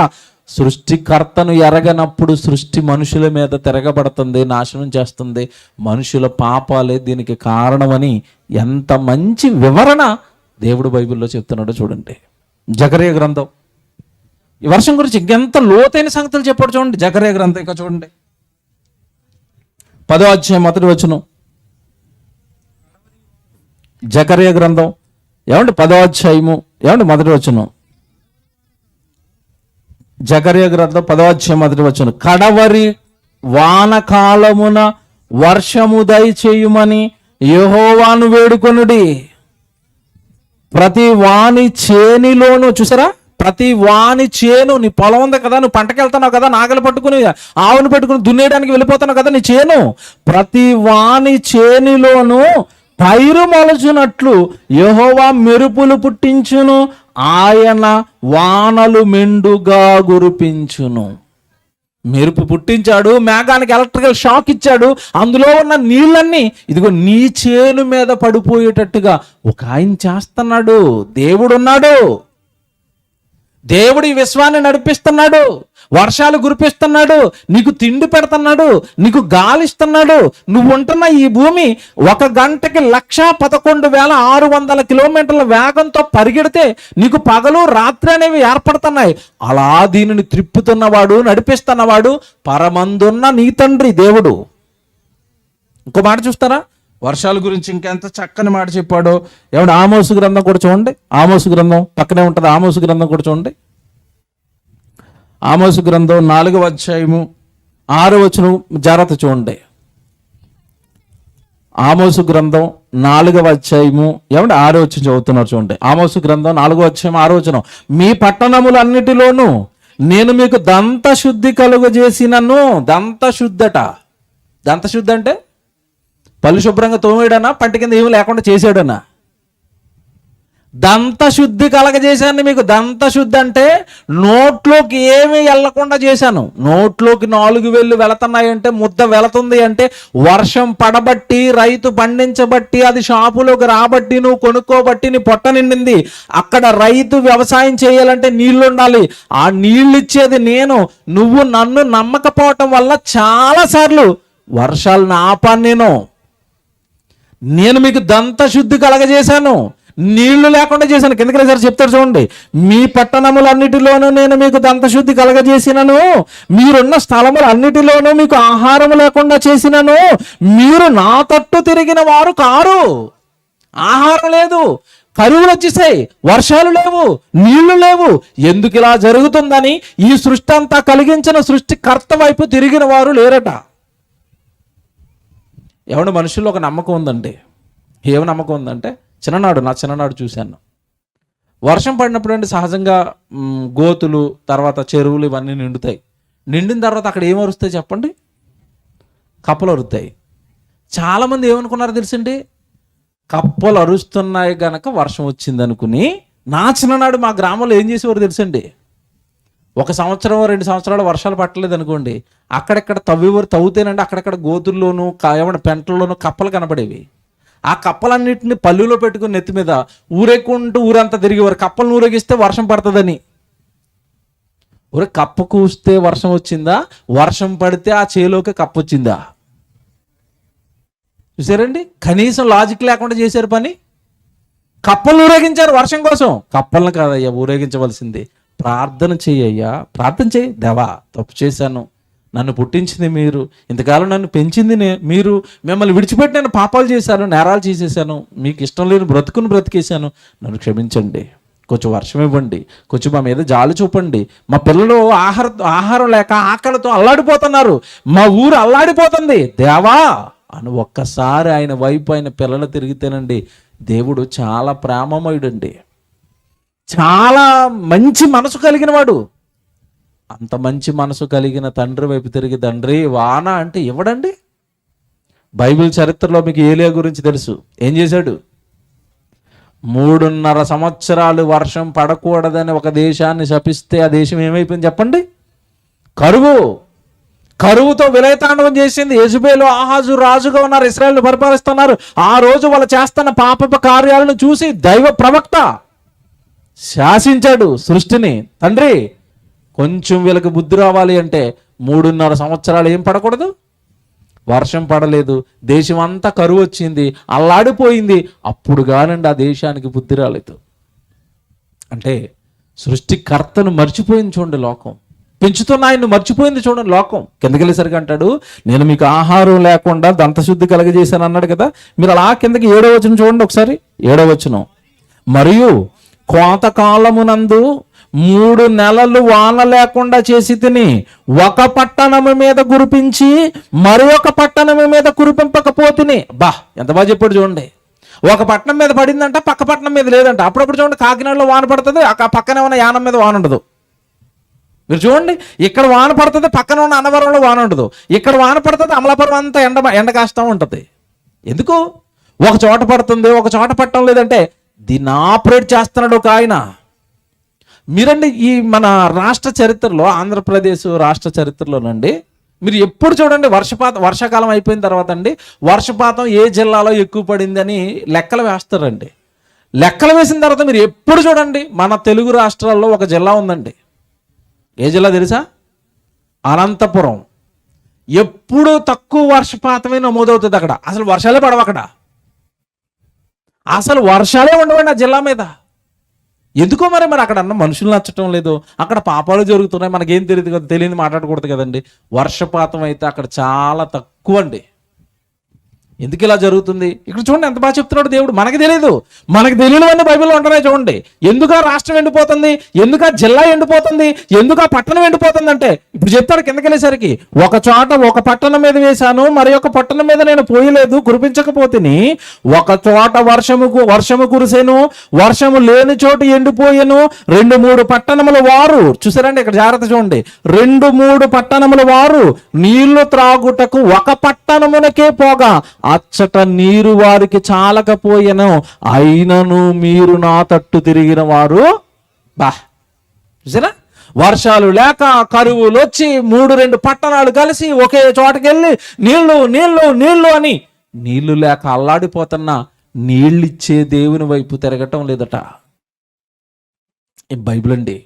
సృష్టికర్తను ఎరగనప్పుడు సృష్టి మనుషుల మీద తిరగబడుతుంది, నాశనం చేస్తుంది. మనుషుల పాపాలే దీనికి కారణమని ఎంత మంచి వివరణ దేవుడు బైబిల్లో చెప్తున్నాడో చూడండి. జకరియా గ్రంథం ఈ వర్షం గురించి ఇంకెంత లోతైన సంగతులు చెప్పాడు చూడండి. జకరియా గ్రంథం ఇంకా చూడండి 10వ అధ్యాయం 1వ వచనం. జకరియా గ్రంథం ఏమండి 10వ అధ్యాయము ఏమండి 1వ వచనం. జకరియా గ్రంథం 10వ అధ్యాయం 1వ వచనం. కడవరి వానకాలమున వర్షము దయచేయుమని యెహోవాను వేడుకొనుడి. ప్రతి వాని చేనిలోను, చూసారా, ప్రతి వాని చేను, నీ పొలం ఉంది కదా, నువ్వు పంటకి వెళ్తున్నావు కదా, నాగలు పట్టుకుని ఆవును పెట్టుకుని దున్నేయడానికి వెళ్ళిపోతున్నావు కదా నీ చేను, ప్రతి వాని చేనిలోను పైరు మొలచునట్లు యెహోవా మెరుపులు పుట్టించును, ఆయన వానలు మెండుగా కురిపించును. మెరుపు పుట్టించాడు, మేఘానికి ఎలక్ట్రికల్ షాక్ ఇచ్చాడు, అందులో ఉన్న నీళ్ళన్నీ ఇదిగో నీ చేను మీద పడిపోయేటట్టుగా ఒక ఆయన చేస్తున్నాడు. దేవుడు ఉన్నాడు, దేవుడు ఈ విశ్వాన్ని నడిపిస్తున్నాడు, వర్షాలు కురిపిస్తున్నాడు, నీకు తిండి పెడుతున్నాడు, నీకు గాలి ఇస్తున్నాడు. నువ్వు ఉంటున్న ఈ భూమి 1 గంటకి 111,600 కిలోమీటర్ల వేగంతో పరిగెడితే నీకు పగలు రాత్రి అనేవి ఏర్పడుతున్నాయి. అలా దీనిని త్రిప్పుతున్నవాడు, నడిపిస్తున్నవాడు పరమందున్న నీ తండ్రి దేవుడు. ఇంకో మాట చూస్తారా, వర్షాల గురించి ఇంకెంత చక్కని మాట చెప్పాడో. ఏమంటే ఆమోసు గ్రంథం కూడా చూడండి. ఆమోసు గ్రంథం పక్కనే ఉంటుంది. ఆమోసు గ్రంథం కూడా చూడండి. ఆమోసు గ్రంథం 4వ అధ్యాయము 6వ వచనం జాగ్రత్త చూడండి. ఆమోసు గ్రంథం 4వ అధ్యాయము ఏమంటే 6వ వచనం చదువుతున్నారు చూడండి. ఆమోసు గ్రంథం 4వ అధ్యాయం 6వ వచనం, మీ పట్టణములన్నిటిలోనూ నేను మీకు దంత శుద్ధి కలుగజేసినను. దంత శుద్ధట. దంత శుద్ధి అంటే పళ్ళు శుభ్రంగా తోమేడనా, పంట కింద ఏమి లేకుండా చేసాడనా? దంత శుద్ధి కలగజేశాను మీకు. దంత శుద్ధి అంటే నోట్లోకి ఏమీ వెళ్ళకుండా చేశాను. నోట్లోకి 4 వేళ్ళు వెళుతున్నాయంటే, ముద్ద వెళుతుంది అంటే వర్షం పడబట్టి, రైతు పండించబట్టి, అది షాపులోకి రాబట్టి, నువ్వు కొనుక్కోబట్టి నీ పొట్ట నిండింది. అక్కడ రైతు వ్యవసాయం చేయాలంటే నీళ్లు ఉండాలి. ఆ నీళ్ళు ఇచ్చేది నేను. నువ్వు నన్ను నమ్మకపోవటం వల్ల చాలాసార్లు వర్షాలను ఆపాను. నేను మీకు దంత శుద్ధి కలగజేశాను, నీళ్లు లేకుండా చేశాను. కిందకి సార్ చెప్తారు చూడండి. మీ పట్టణములన్నిటిలోనూ నేను మీకు దంతశుద్ధి కలగజేసినను, మీరున్న స్థలములన్నిటిలోనూ మీకు ఆహారం లేకుండా చేసినను. మీరు నా తట్టు తిరిగిన వారు కారు. ఆహారం లేదు, కరువులు వచ్చేసాయి, వర్షాలు లేవు, నీళ్లు లేవు. ఎందుకు ఇలా జరుగుతుందని ఈ సృష్టి అంతా కలిగించిన సృష్టికర్త వైపు తిరిగిన వారు లేరట. ఎవరి మనుషుల్లో ఒక నమ్మకం ఉందండి. ఏమి నమ్మకం ఉందంటే, నా చిన్ననాడు చూశాను. వర్షం పడినప్పుడు అంటే సహజంగా గోతులు, తర్వాత చెరువులు ఇవన్నీ నిండుతాయి. నిండిన తర్వాత అక్కడ ఏం అరుస్తాయి చెప్పండి? కప్పలు అరుస్తాయి. చాలామంది ఏమనుకున్నారో తెలుసండి, కప్పలు అరుస్తున్నాయి గనక వర్షం వచ్చింది అనుకుని నా చిన్ననాడు మా గ్రామంలో ఏం చేసేవారు తెలుసండి, 1 సంవత్సరం 2 సంవత్సరాలు వర్షాలు పట్టలేదు అనుకోండి, అక్కడెక్కడ తవ్వుతేనండి అక్కడెక్కడ గోతుల్లోనూ ఏమైనా పెంటల్లోనూ కప్పలు కనబడేవి. ఆ కప్పలన్నింటినీ పళ్ళులో పెట్టుకుని నెత్తి మీద ఊరేకుంటూ ఊరంతా తిరిగేవారు. కప్పలను ఊరేగిస్తే వర్షం పడుతుందని. కప్ప కూస్తే వర్షం వచ్చిందా, వర్షం పడితే ఆ చేలోకి కప్ప వచ్చిందా? చూసారండి, కనీసం లాజిక్ లేకుండా చేశారు పని. కప్పలను ఊరేగించారు వర్షం కోసం. కప్పలను కాదయ్యా ఊరేగించవలసింది. ప్రార్థన చెయ్యయ్యా, ప్రార్థన చేయి. దేవా, తప్పు చేశాను, నన్ను పుట్టించింది మీరు, ఇంతకాలం నన్ను పెంచింది మీరు, మిమ్మల్ని విడిచిపెట్టి నేను పాపాలు చేశాను, నేరాలు చేసేసాను, మీకు ఇష్టం లేని బ్రతికేశాను, నన్ను క్షమించండి, కొంచెం వర్షం ఇవ్వండి, కొంచెం మా మీద జాలి చూపండి. మా పిల్లలు ఆహారం లేక ఆకలితో అల్లాడిపోతున్నారు, మా ఊరు అల్లాడిపోతుంది దేవా అని ఒక్కసారి ఆయన వైపు ఆయన పిల్లలు తిరిగితేనండి, దేవుడు చాలా ప్రేమమయుడండి, చాలా మంచి మనసు కలిగిన వాడు. అంత మంచి మనసు కలిగిన తండ్రి వైపు తిరిగి, తండ్రి వాన అంటే ఇవ్వడండి. బైబిల్ చరిత్రలో మీకు ఏలియా గురించి తెలుసు. ఏం చేశాడు? 3.5 సంవత్సరాలు వర్షం పడకూడదని ఒక దేశాన్ని శపిస్తే ఆ దేశం ఏమైపోయింది చెప్పండి? కరువుతో విలయతాండవం చేసింది. యెజబెలు, ఆహాజు రాజుగా ఉన్నారు, ఇశ్రాయేలును పరిపాలిస్తున్నారు. ఆ రోజు వాళ్ళు చేస్తున్న పాపపు కార్యాలను చూసి దైవ ప్రవక్త శాసించాడు సృష్టిని, తండ్రి కొంచెం వీళ్ళకి బుద్ధి రావాలి అంటే 3.5 సంవత్సరాలు ఏం పడకూడదు, వర్షం పడలేదు, దేశం అంతా కరువు వచ్చింది, అల్లాడిపోయింది. అప్పుడు కానండి ఆ దేశానికి బుద్ధి రాలేదు. అంటే సృష్టికర్తను మర్చిపోయింది చూడండి లోకం, పెంచుతున్న ఆయన్ని మర్చిపోయింది చూడండి లోకం. కిందకి వెళ్ళేసరికి అంటాడు, నేను మీకు ఆహారం లేకుండా దంతశుద్ధి కలగజేశాను అన్నాడు కదా. మీరు అలా కిందకి 7వ వచనం చూడండి ఒకసారి. 7వ వచనం, మరియు కోతకాలమునందు 3 నెలలు వాన లేకుండా చేసి తిని, ఒక పట్టణము మీద కురిపించి మరి ఒక పట్టణము మీద కురిపింపకపోతిని. ఎంత బాగా చెప్పాడు చూడండి. ఒక పట్టణం మీద పడిందంట, పక్క పట్టణం మీద లేదంట. అప్పుడప్పుడు చూడండి కాకినాడలో వాన పడుతుంది, ఆ పక్కనే ఉన్న యానం మీద వాన ఉండదు. మీరు చూడండి, ఇక్కడ వాన పడుతుంది, పక్కన ఉన్న అన్నవరంలో వాన ఉండదు. ఇక్కడ వాన పడుతుంది, అమలాపురం అంతా ఎండ కాస్తూ ఉంటుంది. ఎందుకు? ఒక చోట పడుతుంది, ఒక చోట పట్టడం లేదంటే దీన్ని ఆపరేట్ చేస్తున్నాడు ఒక ఆయన. మీరండి ఈ మన రాష్ట్ర చరిత్రలో, ఆంధ్రప్రదేశ్ రాష్ట్ర చరిత్రలోనండి మీరు ఎప్పుడు చూడండి, వర్షాకాలం అయిపోయిన తర్వాత అండి వర్షపాతం ఏ జిల్లాలో ఎక్కువ పడింది అని లెక్కలు వేస్తారండి. లెక్కలు వేసిన తర్వాత మీరు ఎప్పుడు చూడండి, మన తెలుగు రాష్ట్రాల్లో ఒక జిల్లా ఉందండి. ఏ జిల్లా తెలుసా? అనంతపురం. ఎప్పుడు తక్కువ వర్షపాతమే నమోదవుతుంది అక్కడ. అసలు వర్షాలే పడవు అక్కడ, అసలు వర్షాలే ఉండవండి ఆ జిల్లా మీద. ఎందుకో మరి అక్కడ అన్న మనుషులు నచ్చటం లేదు, అక్కడ పాపాలు జరుగుతున్నాయి, మనకేం తెలియదు కదా, తెలియని మాట్లాడకూడదు కదండి. వర్షపాతం అయితే అక్కడ చాలా తక్కువ అండి. ఎందుకు ఇలా జరుగుతుంది? ఇక్కడ చూడండి ఎంత బాగా చెప్తున్నాడు దేవుడు. మనకి తెలియదు, మనకు తెలియనివన్నీ బైబిల్లో ఉంటున్నాయి. చూడండి, ఎందుకు రాష్ట్రం ఎండిపోతుంది, ఎందుకు జిల్లా ఎండిపోతుంది, ఎందుకు పట్టణం ఎండిపోతుంది అంటే ఇప్పుడు చెప్తాడు. కిందకి వెళ్ళేసరికి ఒక చోట ఒక పట్టణం మీద వేశాను, మరి ఒక పట్టణం మీద నేను పోయలేదు, కురిపించకపోతేని. ఒక చోట వర్షము కురిసేను, వర్షము లేని చోటు ఎండిపోయాను. 2-3 పట్టణముల వారు, చూసారండి ఇక్కడ జాగ్రత్త చూడండి, 2-3 పట్టణముల వారు నీళ్లు త్రాగుటకు ఒక పట్టణమునకే పోగా అచ్చట నీరు వారికి చాలకపోయెను, అయినను మీరు నా తట్టు తిరిగిన వారు. చూసారా, వర్షాలు లేక కరువులు వచ్చి 3-2 పట్టణాలు కలిసి ఒకే చోటకి వెళ్ళి నీళ్లు నీళ్లు నీళ్లు అని నీళ్లు లేక అల్లాడిపోతున్నా నీళ్ళిచ్చే దేవుని వైపు తిరగటం లేదట. ఏం బైబిల్ అండి,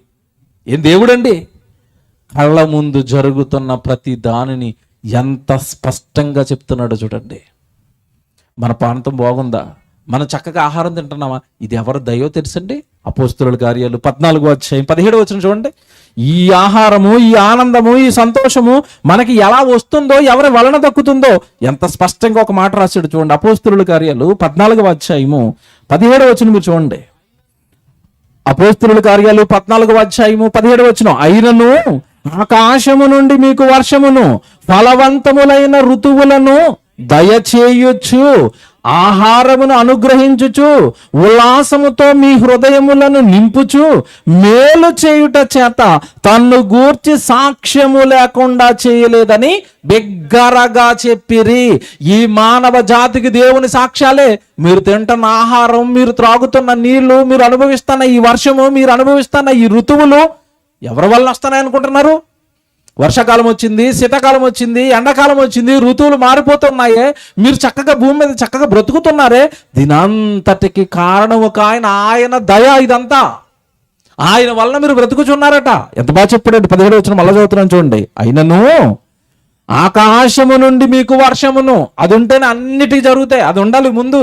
ఏం దేవుడండి. కళ్ళ ముందు జరుగుతున్న ప్రతి దానిని ఎంత స్పష్టంగా చెప్తున్నాడో చూడండి. మన ప్రాంతం బాగుందా, మనం చక్కగా ఆహారం తింటున్నామా, ఇది ఎవరు దయో తెలుసండి. అపోస్తలుల కార్యాలు 14:17 చూడండి. ఈ ఆహారము, ఈ ఆనందము, ఈ సంతోషము మనకి ఎలా వస్తుందో, ఎవరి వలన దక్కుతుందో ఎంత స్పష్టంగా ఒక మాట రాశాడు చూడండి. అపోస్తలుల కార్యాలు 14:17 మీరు చూడండి. అపోస్తలుల కార్యాలు 14:17 అయినను ఆకాశము నుండి మీకు వర్షమును ఫలవంతములైన ఋతువులను దయచేయొచ్చు, ఆహారమును అనుగ్రహించుచు, ఉల్లాసముతో మీ హృదయములను నింపుచు, మేలు చేయుట చేత తన్ను గూర్చి సాక్ష్యము లేకుండా చేయలేదని బిగ్గరగా చెప్పిరి. ఈ మానవ జాతికి దేవుని సాక్ష్యాలే మీరు తింటున్న ఆహారం, మీరు త్రాగుతున్న నీళ్లు, మీరు అనుభవిస్తున్న ఈ వర్షము, మీరు అనుభవిస్తున్న ఈ ఋతువులు ఎవరి వల్ల వస్తున్నాయి అనుకుంటున్నారు? వర్షాకాలం వచ్చింది, శీతాకాలం వచ్చింది, ఎండాకాలం వచ్చింది, ఋతువులు మారిపోతున్నాయే, మీరు చక్కగా భూమి మీద చక్కగా బ్రతుకుతున్నారే, దీనంతటికి కారణం ఒక ఆయన దయ. ఇదంతా ఆయన వలన మీరు బ్రతుకుచున్నారట. ఎంత బాగా చెప్పాడండి. 17 మళ్ళా చదువుతున్నాను చూడండి. అయినను ఆకాశము నుండి మీకు వర్షమును, అది ఉంటేనే అన్నిటికీ జరుగుతాయి, అది ఉండాలి ముందు.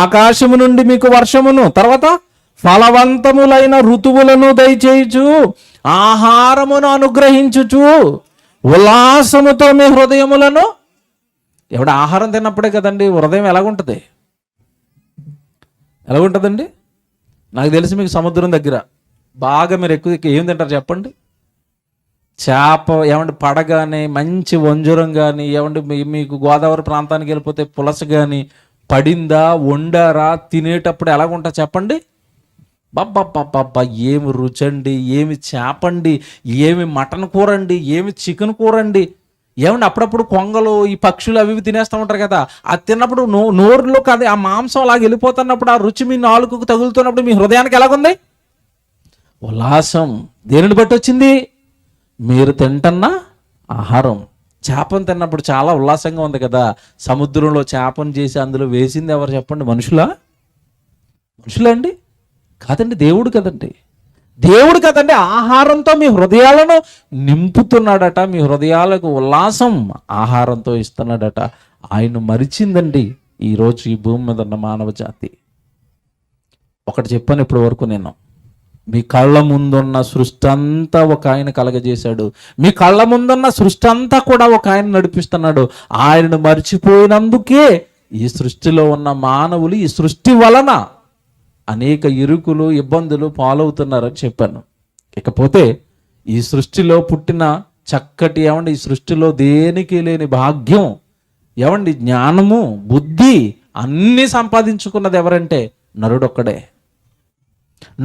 ఆకాశము నుండి మీకు వర్షమును, తర్వాత ఫలవంతములైన ఋతువులను దయచేయచు, ఆహారమును అనుగ్రహించుచు, ఉల్లాసముతో మీ హృదయములను. ఎవడ ఆహారం తిన్నప్పుడే కదండి హృదయం ఎలాగుంటుంది, ఎలాగుంటుందండి? నాకు తెలిసి మీకు సముద్రం దగ్గర బాగా మీరు ఎక్కువ ఏం తింటారు చెప్పండి? చేప ఏమంటే పడగానే, మంచి వంజరం కానీ, ఏమంటే మీకు గోదావరి ప్రాంతానికి వెళ్ళిపోతే పులస కానీ పడిందా, వండారా, తినేటప్పుడు ఎలాగుంటుంది చెప్పండి? బాబ్బా ఏమి రుచండి, ఏమి చేపండి, ఏమి మటన్ కూర అండి, ఏమి చికెన్ కూర అండి. ఏమండి అప్పుడప్పుడు కొంగలు, ఈ పక్షులు అవి తినేస్తూ ఉంటారు కదా, అది తిన్నప్పుడు నోరులో కాదు ఆ మాంసం అలాగ వెళ్ళిపోతున్నప్పుడు, ఆ రుచి మీ నాలుకకు తగులుతున్నప్పుడు మీ హృదయానికి ఎలాగుంది? ఉల్లాసం. దేనిని బట్టి వచ్చింది? మీరు తింటున్న ఆహారం. చేపను తిన్నప్పుడు చాలా ఉల్లాసంగా ఉంది కదా. సముద్రంలో చేపను చేసి అందులో వేసింది ఎవరు చెప్పండి? మనుషులా? అండి? కాదండి, దేవుడు కదండి. దేవుడు కదండి ఆహారంతో మీ హృదయాలను నింపుతున్నాడట. మీ హృదయాలకు ఉల్లాసం ఆహారంతో ఇస్తున్నాడట. ఆయన మరిచిందండి ఈరోజు ఈ భూమి మీద ఉన్న మానవ జాతి. ఒకటి చెప్పాను ఇప్పటి వరకు నేను, మీ కళ్ళ ముందున్న సృష్టి అంతా ఒక ఆయన కలగజేశాడు. మీ కళ్ళ ముందున్న సృష్టి అంతా కూడా ఒక ఆయన నడిపిస్తున్నాడు. ఆయనను మర్చిపోయినందుకే ఈ సృష్టిలో ఉన్న మానవులు ఈ సృష్టి వలన అనేక ఇరుకులు, ఇబ్బందులు పాలవుతున్నారని చెప్పాను. ఇకపోతే ఈ సృష్టిలో పుట్టిన చక్కటి ఏమండి, ఈ సృష్టిలో దేనికి లేని భాగ్యం ఏమండి, జ్ఞానము, బుద్ధి అన్నీ సంపాదించుకున్నది ఎవరంటే నరుడొక్కడే.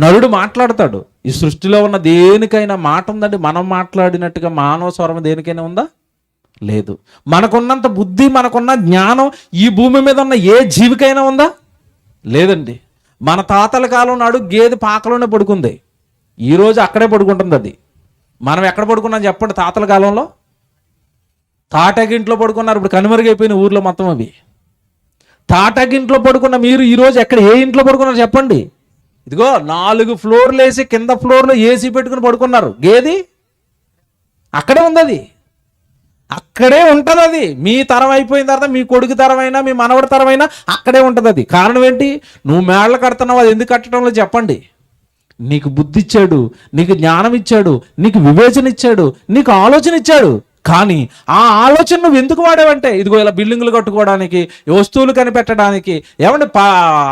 నరుడు మాట్లాడతాడు. ఈ సృష్టిలో ఉన్న దేనికైనా మాట ఉందండి? మనం మాట్లాడినట్టుగా మానవ స్వరం దేనికైనా ఉందా? లేదు. మనకున్నంత బుద్ధి, మనకున్న జ్ఞానం ఈ భూమి మీద ఉన్న ఏ జీవికైనా ఉందా? లేదండి. మన తాతల కాలం నాడు గేదె పాకలోనే పడుకుంది, ఈరోజు అక్కడే పడుకుంటుంది. అది మనం ఎక్కడ పడుకున్నాం చెప్పండి? తాతల కాలంలో తాటగింట్లో పడుకున్నారు. ఇప్పుడు కనుమరుగైపోయిన ఊర్లో మొత్తం అవి. తాటగింట్లో పడుకున్న మీరు ఈరోజు ఎక్కడ, ఏ ఇంట్లో పడుకున్నారు చెప్పండి? ఇదిగో 4 ఫ్లోర్లు వేసి కింద ఫ్లోర్లో ఏసీ పెట్టుకుని పడుకున్నారు. గేది అక్కడే ఉంది, అది అక్కడే ఉంటుంది. అది మీ తరం అయిపోయిన తర్వాత మీ కొడుకు తరమైనా మీ మనవడి తరమైనా అక్కడే ఉంటుంది. అది కారణం ఏంటి? నువ్వు మేళ్ళ కడుతున్నావు, అది ఎందుకు కట్టడంలో చెప్పండి? నీకు బుద్ధి ఇచ్చాడు, నీకు జ్ఞానం ఇచ్చాడు, నీకు వివేచన ఇచ్చాడు, నీకు ఆలోచన ఇచ్చాడు. కానీ ఆ ఆలోచన నువ్వు ఎందుకు వాడావంటే, ఇదిగో ఇలా బిల్డింగులు కట్టుకోవడానికి, వస్తువులు కనిపెట్టడానికి, ఏమంటే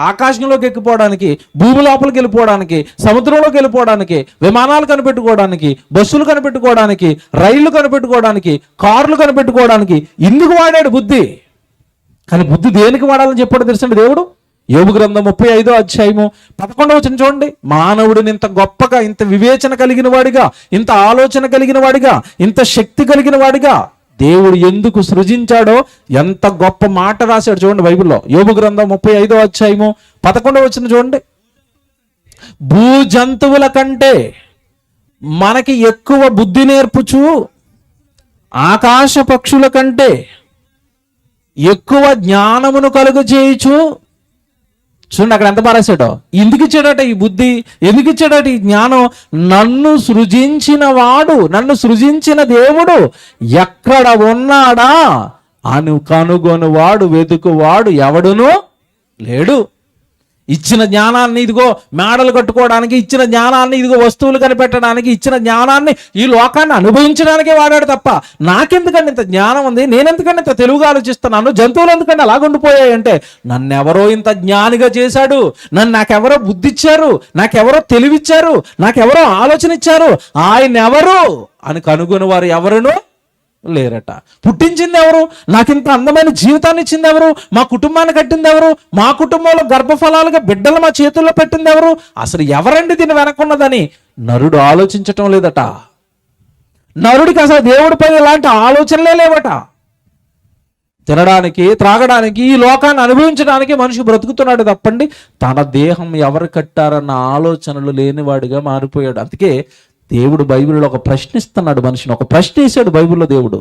ఆకాశంలోకి ఎక్కిపోవడానికి, భూమి లోపలికి వెళ్ళిపోవడానికి, సముద్రంలోకి వెళ్ళిపోవడానికి, విమానాలు కనిపెట్టుకోవడానికి, బస్సులు కనిపెట్టుకోవడానికి, రైళ్లు కనిపెట్టుకోవడానికి, కార్లు కనిపెట్టుకోవడానికి ఇందుకు వాడాడు బుద్ధి. కానీ బుద్ధి దేనికి వాడాలని చెప్పాడు తెలుసండి దేవుడు? యోబు గ్రంథం 35వ అధ్యాయము 11వ వచనం చూడండి. మానవుడిని ఇంత గొప్పగా, ఇంత వివేచన కలిగిన వాడిగా, ఇంత ఆలోచన కలిగిన వాడిగా, ఇంత శక్తి కలిగిన వాడిగా దేవుడు ఎందుకు సృజించాడో ఎంత గొప్ప మాట రాశాడు చూడండి బైబిల్లో. యోబు గ్రంథం 35వ అధ్యాయము 11వ వచనం చూడండి. భూ జంతువుల కంటే మనకి ఎక్కువ బుద్ధి నేర్పుచు, ఆకాశ పక్షుల కంటే ఎక్కువ జ్ఞానమును కలుగ చేయుచు. చూడండి అక్కడ ఎంత పారేశాడో. ఎందుకు ఇచ్చాడట ఈ బుద్ధి, ఎందుకు ఇచ్చాడట ఈ జ్ఞానం? నన్ను సృజించిన వాడు, నన్ను సృజించిన దేవుడు ఎక్కడ ఉన్నాడా అని కనుగొనువాడు, వెతుకువాడు ఎవడునూ లేడు. ఇచ్చిన జ్ఞానాన్ని ఇదిగో మేడలు కట్టుకోవడానికి, ఇచ్చిన జ్ఞానాన్ని ఇదిగో వస్తువులు కనిపెట్టడానికి, ఇచ్చిన జ్ఞానాన్ని ఈ లోకాన్ని అనుభవించడానికే వాడాడు తప్ప నాకెందుకండి ఇంత జ్ఞానం ఉంది, నేనెందుకండి ఇంత తెలుగుగా ఆలోచిస్తున్నాను, జంతువులు ఎందుకంటే అలా ఉండిపోయాయి అంటే, నన్నెవరో ఇంత జ్ఞానిగా చేశాడు, నాకెవరో బుద్ధి ఇచ్చారు, నాకెవరో తెలివిచ్చారు, నాకెవరో ఆలోచన ఇచ్చారు, ఆయన ఎవరు అని కనుగొని వారు ఎవరునూ లేరట. పుట్టించింది ఎవరు? నాకింత అందమైన జీవితాన్ని ఇచ్చింది ఎవరు? మా కుటుంబాన్ని కట్టింది ఎవరు? మా కుటుంబంలో గర్భఫలాలుగా బిడ్డలు మా చేతుల్లో పెట్టింది ఎవరు? అసలు ఎవరండి దీన్ని వెనక్కున్నదని నరుడు ఆలోచించటం లేదట. నరుడికి అసలు దేవుడిపై ఇలాంటి ఆలోచనలే లేవట. తినడానికి, త్రాగడానికి, ఈ లోకాన్ని అనుభవించడానికి మనిషి బ్రతుకుతున్నాడు తప్పండి తన దేహం ఎవరు కట్టారన్న ఆలోచనలు లేనివాడిగా మారిపోయాడు. అందుకే దేవుడు బైబిల్లో ఒక ప్రశ్న ఇస్తున్నాడు మనిషిని. ఒక ప్రశ్న వేశాడు బైబిల్లో దేవుడు.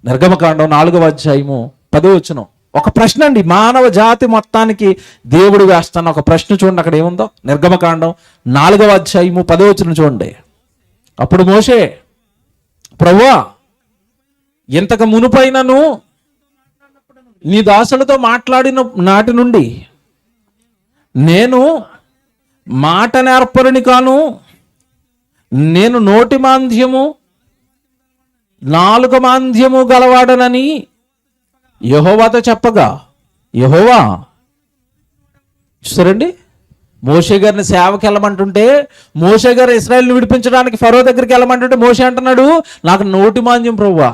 నిర్గమకాండం 4వ అధ్యాయము 10వ వచనం. ఒక ప్రశ్న అండి, మానవ జాతి మొత్తానికి దేవుడు వేస్తున్న ఒక ప్రశ్న. చూడండి అక్కడ ఏముందో. నిర్గమకాండం 4వ అధ్యాయము 10వ వచనం చూడండి. అప్పుడు మోషే, ప్రభువా, ఇంతకు మునుపైనను నీ దాసులతో మాట్లాడిన నాటి నుండి నేను మాట నేర్పరుని కాను, నేను నోటి మాంద్యము నాలుక మాంద్యము గలవాడనని యెహోవాతో చెప్పగా, యెహోవా చూసారండి, మోషే గారిని సేవకి వెళ్ళమంటుంటే, మోషే గారు ఇశ్రాయేలుని విడిపించడానికి ఫరో దగ్గరికి వెళ్ళమంటుంటే మోషే అంటున్నాడు, నాకు నోటి మాంద్యం ప్రభువా,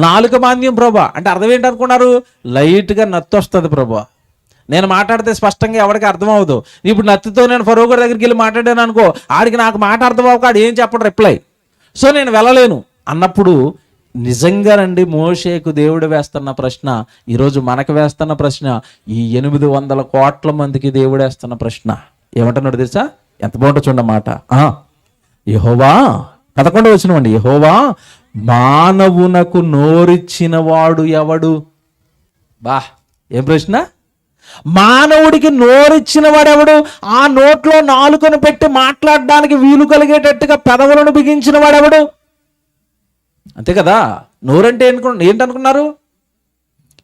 నాలుక మాంద్యం ప్రభువా. అంటే అర్థం ఏంటనుకున్నారు? లైట్గా నత్తి వస్తుంది ప్రభువా, నేను మాట్లాడితే స్పష్టంగా ఎవరికి అర్థం అవ్వదు. ఇప్పుడు నత్తితో నేను ఫరో గారి దగ్గరికి వెళ్ళి మాట్లాడాను అనుకో, ఆడికి నాకు మాట అర్థం అవ్వక ఆడు ఏం చెప్పడు రిప్లై, సో నేను వెళ్ళలేను అన్నప్పుడు నిజంగానండి మోషేకు దేవుడు వేస్తున్న ప్రశ్న ఈరోజు మనకు వేస్తున్న ప్రశ్న, ఈ 800 కోట్ల మందికి దేవుడు వేస్తున్న ప్రశ్న ఏమంటున్నాడు తెలుసా? ఎంత బాగుంటుంది చూడమాట. యెహోవా 11వ వచనం అండి. యెహోవా మానవునకు నోరిచ్చిన వాడు ఎవడు? బా, ఏం ప్రశ్న? మానవుడికి నోరిచ్చిన వాడెవడు? ఆ నోట్లో నాలుకను పెట్టి మాట్లాడడానికి వీలు కలిగేటట్టుగా పెదవులను బిగించిన వాడెవడు? అంతే కదా. నోరంటే ఏంటనుకున్నారు?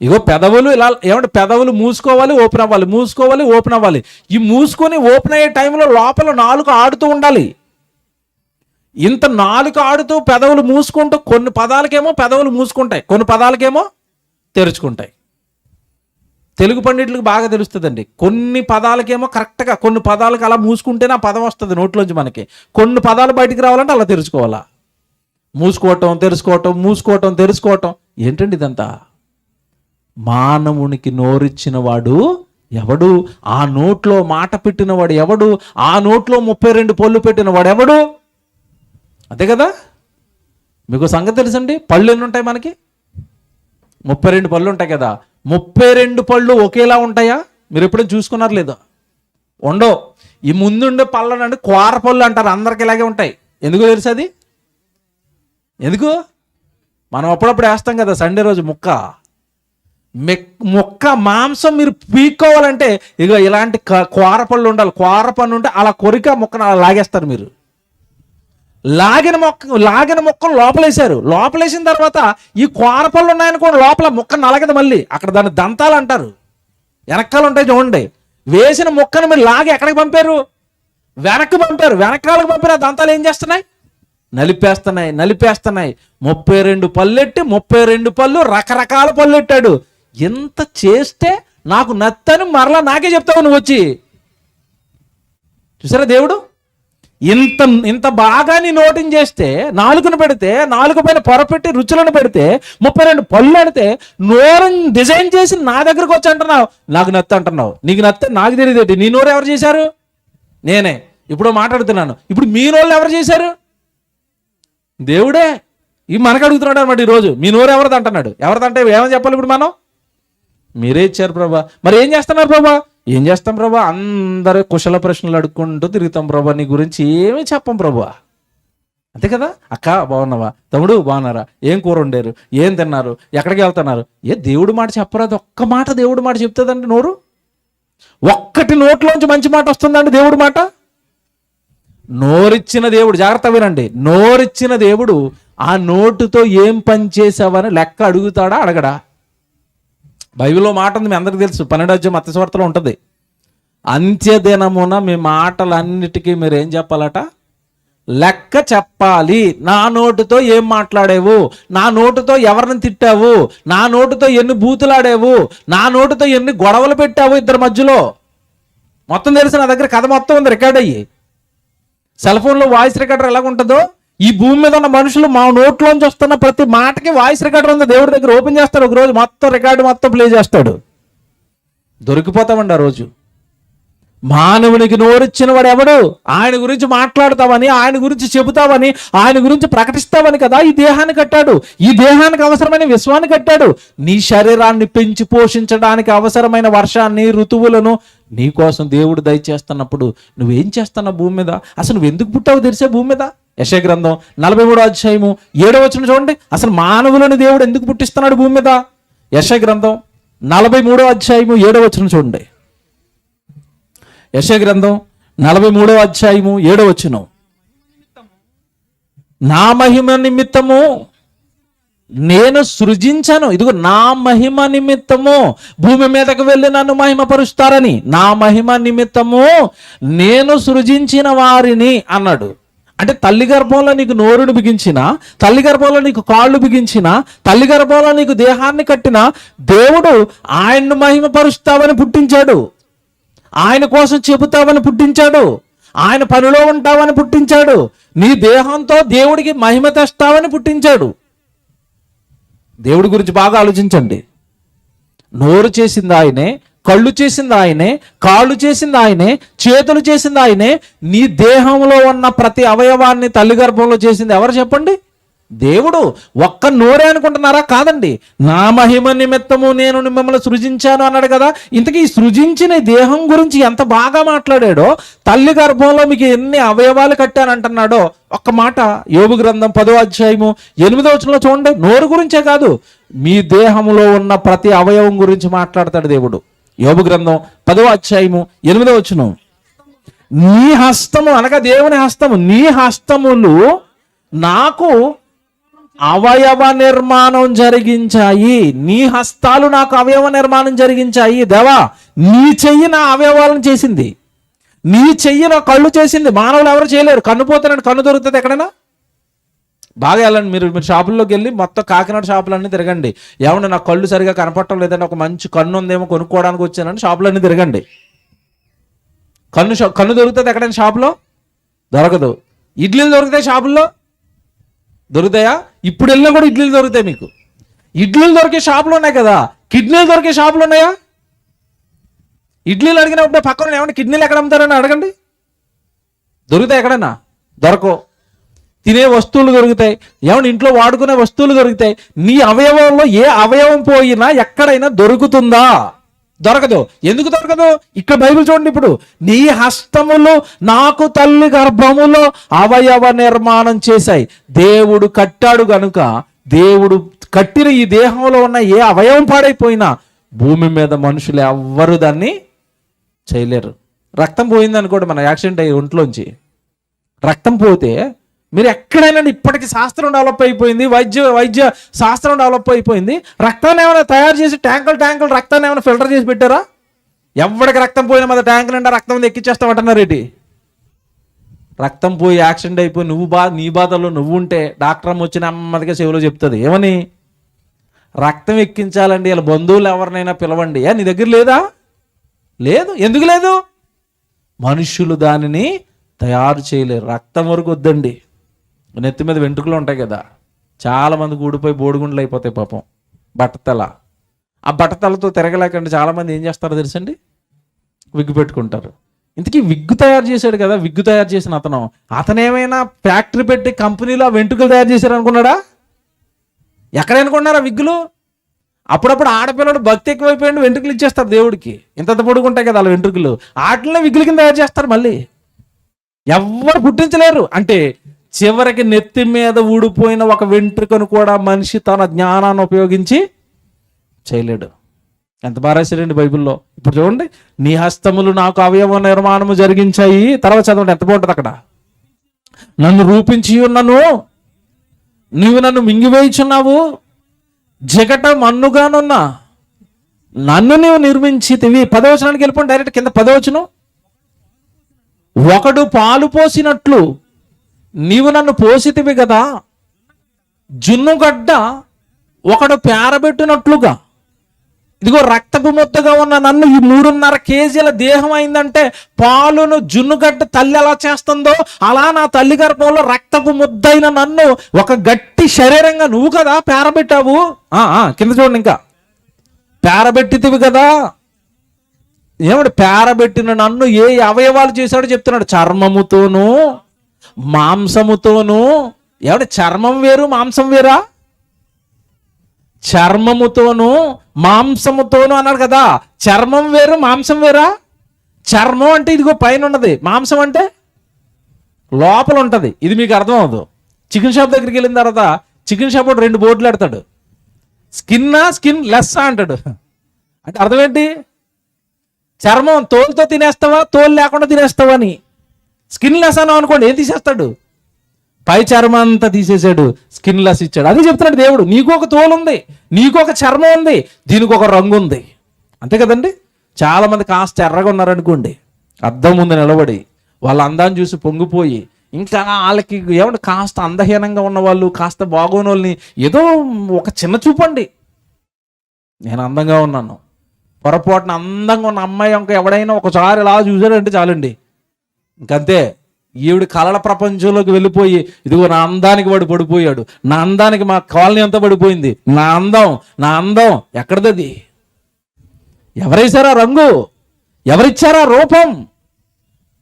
ఇగో పెదవులు ఇలా, ఏమంటే పెదవులు మూసుకోవాలి, ఓపెన్ అవ్వాలి, మూసుకోవాలి, ఓపెన్ అవ్వాలి. ఈ మూసుకొని ఓపెన్ అయ్యే టైంలో లోపల నాలుక ఆడుతూ ఉండాలి. ఇంత నాలుక ఆడుతూ పెదవులు మూసుకుంటూ, కొన్ని పదాలకేమో పెదవులు మూసుకుంటాయి, కొన్ని పదాలకేమో తెరుచుకుంటాయి. తెలుగు పండితులకు బాగా తెలుస్తుందండి. కొన్ని పదాలకేమో కరెక్ట్గా, కొన్ని పదాలకు అలా మూసుకుంటేనే ఆ పదం వస్తుంది నోట్లోంచి మనకి. కొన్ని పదాలు బయటికి రావాలంటే అలా తెరుచుకోవాలా. మూసుకోవటం, తెరుచుకోవటం, మూసుకోవటం, తెరుచుకోవటం. ఏంటండి ఇదంతా? మానవునికి నోరిచ్చిన వాడు ఎవడు? ఆ నోట్లో మాట పెట్టిన వాడు ఎవడు? ఆ నోట్లో 32 పళ్ళు పెట్టిన వాడు ఎవడు? అంతే కదా. మీకు సంగతి తెలుసండి, పళ్ళు ఎన్ని ఉంటాయి మనకి? 32 పళ్ళు ఉంటాయి కదా. 32 పళ్ళు ఒకేలా ఉంటాయా? మీరు ఎప్పుడైనా చూసుకున్నారు లేదా? ఉండవు. ఈ ముందుండే పళ్ళను అంటే కూర పళ్ళు అంటారు, అందరికి ఇలాగే ఉంటాయి. ఎందుకు తెలుసు అది? ఎందుకు? మనం అప్పుడప్పుడు వేస్తాం కదా సండే రోజు ముక్క మాంసం మీరు పీక్కోవాలంటే ఇక ఇలాంటి కూర పళ్ళు ఉండాలి. కూర పన్ను ఉంటే అలా కొరిక ముక్కను అలా లాగేస్తారు మీరు. లాగిన ముక్కను లోపలేశారు. లోపలేసిన తర్వాత ఈ కూర పళ్ళు ఉన్నాయనుకోండి, లోపల ముక్క నలగదు మళ్ళీ. అక్కడ దాన్ని దంతాలు అంటారు, వెనకాలు ఉంటాయి చూడండి. వేసిన ముక్కను మీరు లాగి ఎక్కడికి పంపారు? వెనక్కి పంపారు. వెనకాలకు పంపారు. ఆ దంతాలు ఏం చేస్తున్నాయి? నలిపేస్తున్నాయి. 32 పళ్ళెట్టి 32 పళ్ళు రకరకాల పళ్ళు ఎట్టాడు. ఎంత చేస్తే నాకు నత్తని మరలా నాకే చెప్తావు నువ్వు వచ్చి. చూసారా దేవుడు ఇంత బాగా నీ నోటిని చేస్తే, నాలుకను పెడితే, నాలుక పైన పొరపెట్టి రుచులను పెడితే, 32 పళ్ళు పెడితే, నోరుని డిజైన్ చేసి నా దగ్గరకు వచ్చి అంటున్నావు నాకు నత్త అంటున్నావు. నీకు నత్త నాకు తెలియదేంటి? నీ నోరు ఎవరు చేశారు? నేనే. ఇప్పుడు మాట్లాడుతున్నాను. ఇప్పుడు మీ నోళ్ళు ఎవరు చేశారు? దేవుడే. ఇవి మనకు అడుగుతున్నాడు అనమాట ఈరోజు. మీ నోరు ఎవరిది అంటున్నాడు. ఎవరిదంటే ఏమని చెప్పాలి ఇప్పుడు మనం? మీరే ఇచ్చారు ప్రభా. మరి ఏం చేస్తున్నారు ప్రభా? ఏం చేస్తాం ప్రభా? అందరూ కుశల ప్రశ్నలు అడుక్కుంటూ తిరుగుతాం ప్రభా. నీ గురించి ఏమీ చెప్పం ప్రభా. అంతే కదా? అక్క బాగున్నావా? తమ్ముడు బాగున్నారా? ఏం కూర వండారు? ఏం తిన్నారు? ఎక్కడికి వెళ్తున్నారు? దేవుడు మాట చెప్పరాదు. ఒక్క మాట దేవుడు మాట చెప్తుందండి నోరు. ఒక్కటి నోట్లోంచి మంచి మాట వస్తుందండి దేవుడు మాట. నోరిచ్చిన దేవుడు, జాగ్రత్త వినండి, నోరిచ్చిన దేవుడు ఆ నోటుతో ఏం పని చేసావని లెక్క అడుగుతాడా అడగడా? బైబిల్లో మాట ఉంది, మీ అందరికి తెలుసు, 12వ మత్తయి సువార్తలో ఉంటుంది. అంత్యదినమున మీ మాటలన్నిటికీ మీరు ఏం చెప్పాలట? లెక్క చెప్పాలి. నా నోటుతో ఏం మాట్లాడేవు, నా నోటుతో ఎవరిని తిట్టావు, నా నోటుతో ఎన్ని బూతులాడేవు, నా నోటుతో ఎన్ని గొడవలు పెట్టావు ఇద్దరి మధ్యలో, మొత్తం తెలుసు. నా దగ్గర కథ మొత్తం ఉంది రికార్డ్ అయ్యి. సెల్ ఫోన్లో వాయిస్ రికార్డర్ ఎలాగుంటుందో, ఈ భూమి మీద ఉన్న మనుషులు మా నోట్లోంచి వస్తున్న ప్రతి మాటకి వాయిస్ రికార్డర్ ఉంది. దేవుడి దగ్గర ఓపెన్ చేస్తాడు, ఒక రోజు మొత్తం రికార్డు మొత్తం ప్లే చేస్తాడు. దొరికిపోతామండి ఆ రోజు. మానవునికి నోరిచ్చిన వాడు ఎవడు? ఆయన గురించి మాట్లాడతావని, ఆయన గురించి చెబుతావని, ఆయన గురించి ప్రకటిస్తావని కదా ఈ దేహాన్ని కట్టాడు. ఈ దేహానికి అవసరమైన విశ్వాన్ని కట్టాడు. నీ శరీరాన్ని పెంచి పోషించడానికి అవసరమైన వర్షాన్ని, ఋతువులను నీ కోసం దేవుడు దయచేస్తున్నప్పుడు నువ్వేం చేస్తున్నావు భూమి మీద? అసలు నువ్వు ఎందుకు పుట్టావు తెలిసే భూమి మీద? యెషయా గ్రంథం 43వ అధ్యాయము 7వ వచనం చూడండి. అసలు మానవులను దేవుడు ఎందుకు పుట్టిస్తున్నాడు భూమి మీద? యెషయా గ్రంథం 43వ అధ్యాయము 7వ వచనం చూడండి. యెషయా గ్రంథం 43వ అధ్యాయము 7వ వచనం. నా మహిమ నిమిత్తము నేను సృజించను. ఇదిగో నా మహిమ నిమిత్తము భూమి మీదకు వెళ్ళి నన్ను మహిమపరుస్తారని, నా మహిమ నిమిత్తము నేను సృజించిన వారిని అన్నాడు. అంటే తల్లి గర్భంలో నీకు నోరును బిగించిన, తల్లి గర్భంలో నీకు కాళ్ళు బిగించిన, తల్లి గర్భంలో నీకు దేహాన్ని కట్టిన దేవుడు ఆయన్ను మహిమపరుస్తావని పుట్టించాడు. ఆయన కోసం చెబుతావని పుట్టించాడు. ఆయన పనిలో ఉంటావని పుట్టించాడు. నీ దేహంతో దేవుడికి మహిమ తెస్తావని పుట్టించాడు. దేవుడి గురించి బాగా ఆలోచించండి. నోరు చేసింది ఆయనే, కళ్ళు చేసింది ఆయనే, కాళ్ళు చేసింది ఆయనే, చేతులు చేసింది ఆయనే. నీ దేహంలో ఉన్న ప్రతి అవయవాన్ని తల్లి గర్భంలో చేసింది ఎవరు చెప్పండి? దేవుడు. ఒక్క నోరే అనుకుంటున్నారా? కాదండి. నా మహిమ నిమిత్తము నేను మిమ్మల్ని సృజించాను అన్నాడు కదా. ఇంతకీ ఈ సృజించిన దేహం గురించి ఎంత బాగా మాట్లాడాడో, తల్లి గర్భంలో మీకు ఎన్ని అవయవాలు కట్టానంటున్నాడో ఒక్క మాట యోబు గ్రంథం 10వ అధ్యాయము 8వ వచనంలో చూడండి. నోరు గురించే కాదు, మీ దేహంలో ఉన్న ప్రతి అవయవం గురించి మాట్లాడతాడు దేవుడు. యోబు గ్రంథం 10వ అధ్యాయము 8వ వచనం. నీ హస్తము అనగా దేవుని హస్తము, నీ హస్తములు నాకు అవయవ నిర్మాణం జరిగించాయి. నీ హస్తాలు నాకు అవయవ నిర్మాణం జరిగించాయి. దేవా, నీ చెయ్యి నా అవయవాలను చేసింది, నీ చెయ్యి నా కళ్ళు చేసింది. మానవులు ఎవరు చేయలేరు. కన్ను పోతున్నాడు, కన్ను దొరుకుతుంది ఎక్కడైనా? బాగా వెళ్ళండి మీరు షాపుల్లోకి వెళ్ళి మొత్తం కాకినాడ షాపులన్నీ తిరగండి. ఏమన్నా నాకు కళ్ళు సరిగా కనపడటం లేదంటే ఒక మంచి కన్ను ఉందేమో కొనుక్కోవడానికి వచ్చానని షాపులన్నీ తిరగండి. కన్ను దొరుకుతుంది ఎక్కడైనా షాపులో? దొరకదు. ఇడ్లీలు దొరుకుతాయి షాపుల్లో? దొరుకుతాయా? ఇప్పుడు వెళ్ళినా కూడా ఇడ్లీలు దొరుకుతాయి మీకు. ఇడ్లీలు దొరికే షాపులు ఉన్నాయి కదా, కిడ్నీలు దొరికే షాపులు ఉన్నాయా? ఇడ్లీలు అడిగినప్పుడు పక్కన ఏమన్నా కిడ్నీలు ఎక్కడ అమ్ముతారని అడగండి. దొరుకుతాయి ఎక్కడన్నా? దొరకవు. తినే వస్తువులు దొరుకుతాయి, ఏమన్నా ఇంట్లో వాడుకునే వస్తువులు దొరుకుతాయి. నీ అవయవంలో ఏ అవయవం పోయినా ఎక్కడైనా దొరుకుతుందా? దొరకదు. ఎందుకు దొరకదు? ఇక్కడ బైబిల్ చూడండి. ఇప్పుడు నీ హస్తములు నాకు తల్లి గర్భములో అవయవ నిర్మాణం చేశాయి. దేవుడు కట్టాడు గనుక, దేవుడు కట్టిన ఈ దేహంలో ఉన్న ఏ అవయవం పాడైపోయినా భూమి మీద మనుషులు ఎవ్వరు దాన్ని చేయలేరు. రక్తం పోయింది అనుకోండి, మన యాక్సిడెంట్ అయ్యి ఒంట్లోంచి రక్తం పోతే మీరు ఎక్కడైనా, ఇప్పటికీ శాస్త్రం డెవలప్ అయిపోయింది, వైద్య శాస్త్రం డెవలప్ అయిపోయింది. రక్తాన్ని ఏమైనా తయారు చేసి ట్యాంకులు రక్తాన్ని ఏమైనా ఫిల్టర్ చేసి పెట్టారా? ఎవరికి రక్తం పోయినా మన ట్యాంకు నిండా రక్తం ఎక్కిచ్చేస్తామంటున్నారు ఏంటి? రక్తం పోయి యాక్సిడెంట్ అయిపోయి నీ బాధలో నువ్వు ఉంటే డాక్టర్ అమ్మ వచ్చి నెమ్మదిగా చెవిలో చెప్తుంది ఏమని, రక్తం ఎక్కించాలండి, ఇలా బంధువులు ఎవరినైనా పిలవండి. నీ దగ్గర లేదా? లేదు. ఎందుకు లేదు? మనుష్యులు దానిని తయారు చేయలేరు. రక్తం వరకు వద్దండి. నెత్తి మీద వెంట్రుకలు ఉంటాయి కదా, చాలామంది ఊడిపోయి బోడిగుండలు అయిపోతాయి పాపం. బట్టతల, ఆ బట్టతలతో తిరగలేకండి చాలామంది ఏం చేస్తారో తెలుసండి, విగ్గు పెట్టుకుంటారు. ఇంతకీ విగ్గు తయారు చేశాడు కదా, విగ్గు తయారు చేసిన అతనేమైనా ఫ్యాక్టరీ పెట్టి కంపెనీలో వెంట్రుకలు తయారు చేశారు అనుకున్నాడా? ఎక్కడ అనుకున్నారా విగ్గులు? అప్పుడప్పుడు ఆడపిల్లడు భక్తి ఎక్కువైపోయింది, వెంట్రుకలు ఇచ్చేస్తారు దేవుడికి. ఇంత పొడుగుంటాయి కదా అలా వెంట్రుకలు, వాటిలో విగ్గుల కింద తయారు చేస్తారు. మళ్ళీ ఎవ్వరు పుట్టించలేరు. అంటే చివరికి నెత్తి మీద ఊడిపోయిన ఒక వెంట్రుకను కూడా మనిషి తన జ్ఞానాన్ని ఉపయోగించి చేయలేడు. ఎంత బాగా రాశారండి బైబిల్లో. ఇప్పుడు చూడండి, నీ హస్తములు నాకు అవయవ నిర్మాణము జరిగించాయి. తర్వాత చదవండి ఎంత బాగుంటుంది అక్కడ. నన్ను రూపించి ఉన్నను, నీవు నన్ను మింగివేయుచున్నావు. జగట మన్నుగానున్నా నన్ను నీవు నిర్మించితివి. 10వ వచనానికి వెళ్ళిపోండి డైరెక్ట్ కింద. 10వ వచనం, ఒకడు పాలు పోసినట్లు నీవు నన్ను పోసితివి కదా, జున్నుగడ్డ ఒకడు పేరబెట్టినట్లుగా ఇదిగో రక్తపు ముద్దగా ఉన్న నన్ను ఈ 3.5 కేజీల దేహం అయిందంటే పాలును జున్నుగడ్డ తల్లి ఎలా చేస్తుందో అలా నా తల్లి గర్భంలో రక్తపు ముద్దైన నన్ను ఒక గట్టి శరీరంగా నువ్వు కదా పేరబెట్టావు. కింద చూడండి, ఇంకా పేరబెట్టితివి కదా. ఏమంటే పేరబెట్టిన నన్ను ఏ అవయవాలు చేశాడో చెప్తున్నాడు. చర్మముతోనూ మాంసముతోనూ. ఏమంటే చర్మం వేరు మాంసం వేరా? చర్మముతోనూ మాంసముతోనూ అన్నాడు కదా. చర్మం వేరు మాంసం వేరా? చర్మం అంటే ఇదిగో పైన ఉన్నది, మాంసం అంటే లోపల ఉంటుంది. ఇది మీకు అర్థం అవ్వదు. చికెన్ షాప్ దగ్గరికి వెళ్ళిన తర్వాత చికెన్ షాప్ 2 బోర్డులు పెడతాడు, స్కిన్ లెస్ అంటాడు. అంటే అర్థం ఏంటి? చర్మం తోలుతో తినేస్తావా, తోలు లేకుండా తినేస్తావా అని. స్కిన్ లెస్ అన్నావు అనుకోండి, ఏం తీసేస్తాడు? పై చర్మం అంతా తీసేసాడు, స్కిన్ లెస్ ఇచ్చాడు. అదే చెప్తున్నాడు దేవుడు. నీకు ఒక తోలు ఉంది, నీకు ఒక చర్మం ఉంది, దీనికి ఒక రంగు ఉంది. అంతే కదండి. చాలామంది కాస్త ఎర్రగా ఉన్నారనుకోండి, అద్దం ముందు నిలబడి వాళ్ళ అందాన్ని చూసి పొంగిపోయి, ఇంకా వాళ్ళకి ఏమంటే కాస్త అందహీనంగా ఉన్న వాళ్ళు, కాస్త బాగోని వాళ్ళని ఏదో ఒక చిన్న చూపండి, నేను అందంగా ఉన్నాను. పొరపాటున అందంగా ఉన్న అమ్మాయి ఇంకా ఎవడైనా ఒకసారి ఇలా చూసాడంటే చాలండి, ఇంకంతే. ఈవిడ కళల ప్రపంచంలోకి వెళ్ళిపోయి ఇదిగో నా అందానికి వాడు పడిపోయాడు, నా అందానికి మా కాలనీ అంతా పడిపోయింది, నా అందం ఎక్కడది? ఎవరేశారా రంగు? ఎవరిచ్చారా రూపం?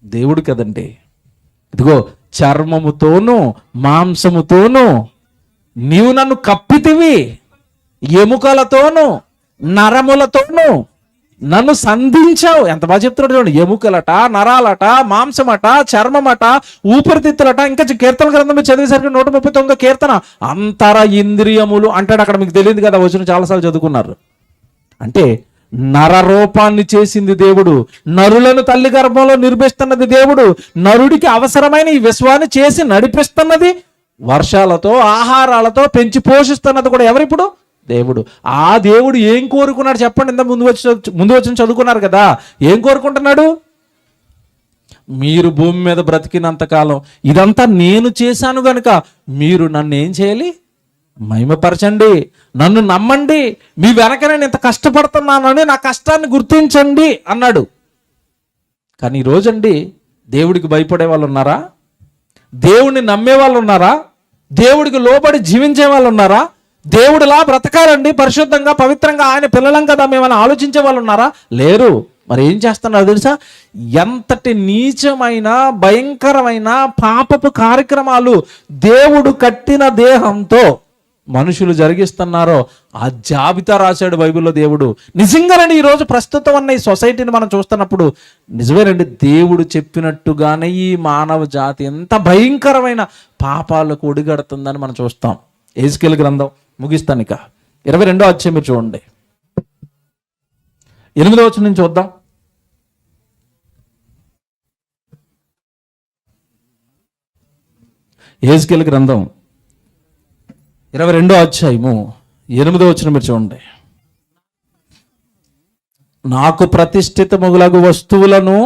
దేవుడు కదండి. ఇదిగో చర్మముతోనూ మాంసముతోనూ నీవు నన్ను కప్పితివి, ఎముకలతోనూ నరములతోనూ నన్ను సంధించావు. ఎంత బాగా చెప్తున్నాడు చూడండి. ఎముకలట, నరాలట, మాంసమట, చర్మమట, ఊపిరితిత్తులట. ఇంకా కీర్తన గ్రంథం మీరు చదివేసరికి 139వ కీర్తన అంతర ఇంద్రియములు అంటాడు. అక్కడ మీకు తెలియదు కదా, వచ్చిన చాలాసార్లు చదువుకున్నారు. అంటే నరరూపాన్ని చేసింది దేవుడు, నరులను తల్లి గర్భంలో నిర్మిస్తున్నది దేవుడు, నరుడికి అవసరమైన ఈ విశ్వాన్ని చేసి నడిపిస్తున్నది, వర్షాలతో ఆహారాలతో పెంచి పోషిస్తున్నది కూడా ఎవరిప్పుడు? దేవుడు. ఆ దేవుడు ఏం కోరుకున్నాడు చెప్పండి. ఇంత ముందు వచ్చి చదువుకున్నారు కదా. ఏం కోరుకుంటున్నాడు? మీరు భూమి మీద బ్రతికినంతకాలం ఇదంతా నేను చేశాను గనుక మీరు నన్ను ఏం చేయాలి? మహిమపరచండి, నన్ను నమ్మండి, మీ వెనక నేను ఇంత కష్టపడుతున్నానని నా కష్టాన్ని గుర్తించండి అన్నాడు. కానీ ఈరోజండి దేవుడికి భయపడే వాళ్ళు ఉన్నారా? దేవుడిని నమ్మే వాళ్ళు ఉన్నారా? దేవుడికి లోబడి జీవించే వాళ్ళు ఉన్నారా? దేవుడిలా బ్రతకాలండి, పరిశుద్ధంగా పవిత్రంగా, ఆయన పిల్లలం కదా మేమని ఆలోచించే వాళ్ళు ఉన్నారా? లేరు. మరి ఏం చేస్తున్నారు తెలుసా? ఎంతటి నీచమైన భయంకరమైన పాపపు కార్యక్రమాలు దేవుడు కట్టిన దేహంతో మనుషులు జరిగిస్తున్నారో ఆ జాబితా రాశాడు బైబిల్లో దేవుడు. నిజంగానండి ఈరోజు ప్రస్తుతం ఉన్న ఈ సొసైటీని మనం చూస్తున్నప్పుడు నిజమేనండి, దేవుడు చెప్పినట్టుగానే ఈ మానవ జాతి ఎంత భయంకరమైన పాపాలకు ఒడిగడుతుందని మనం చూస్తాం. ఎహెజ్కేలు గ్రంథం ముగిస్తాను ఇక 22వ అధ్యాయం మీరు చూడండి, 8వ వచనం నుంచి చూద్దాం. ఎహెజ్కేలు గ్రంథం 22వ అధ్యాయము 8వ వచనం మీరు చూడండి. నాకు ప్రతిష్ఠితములగు వస్తువులను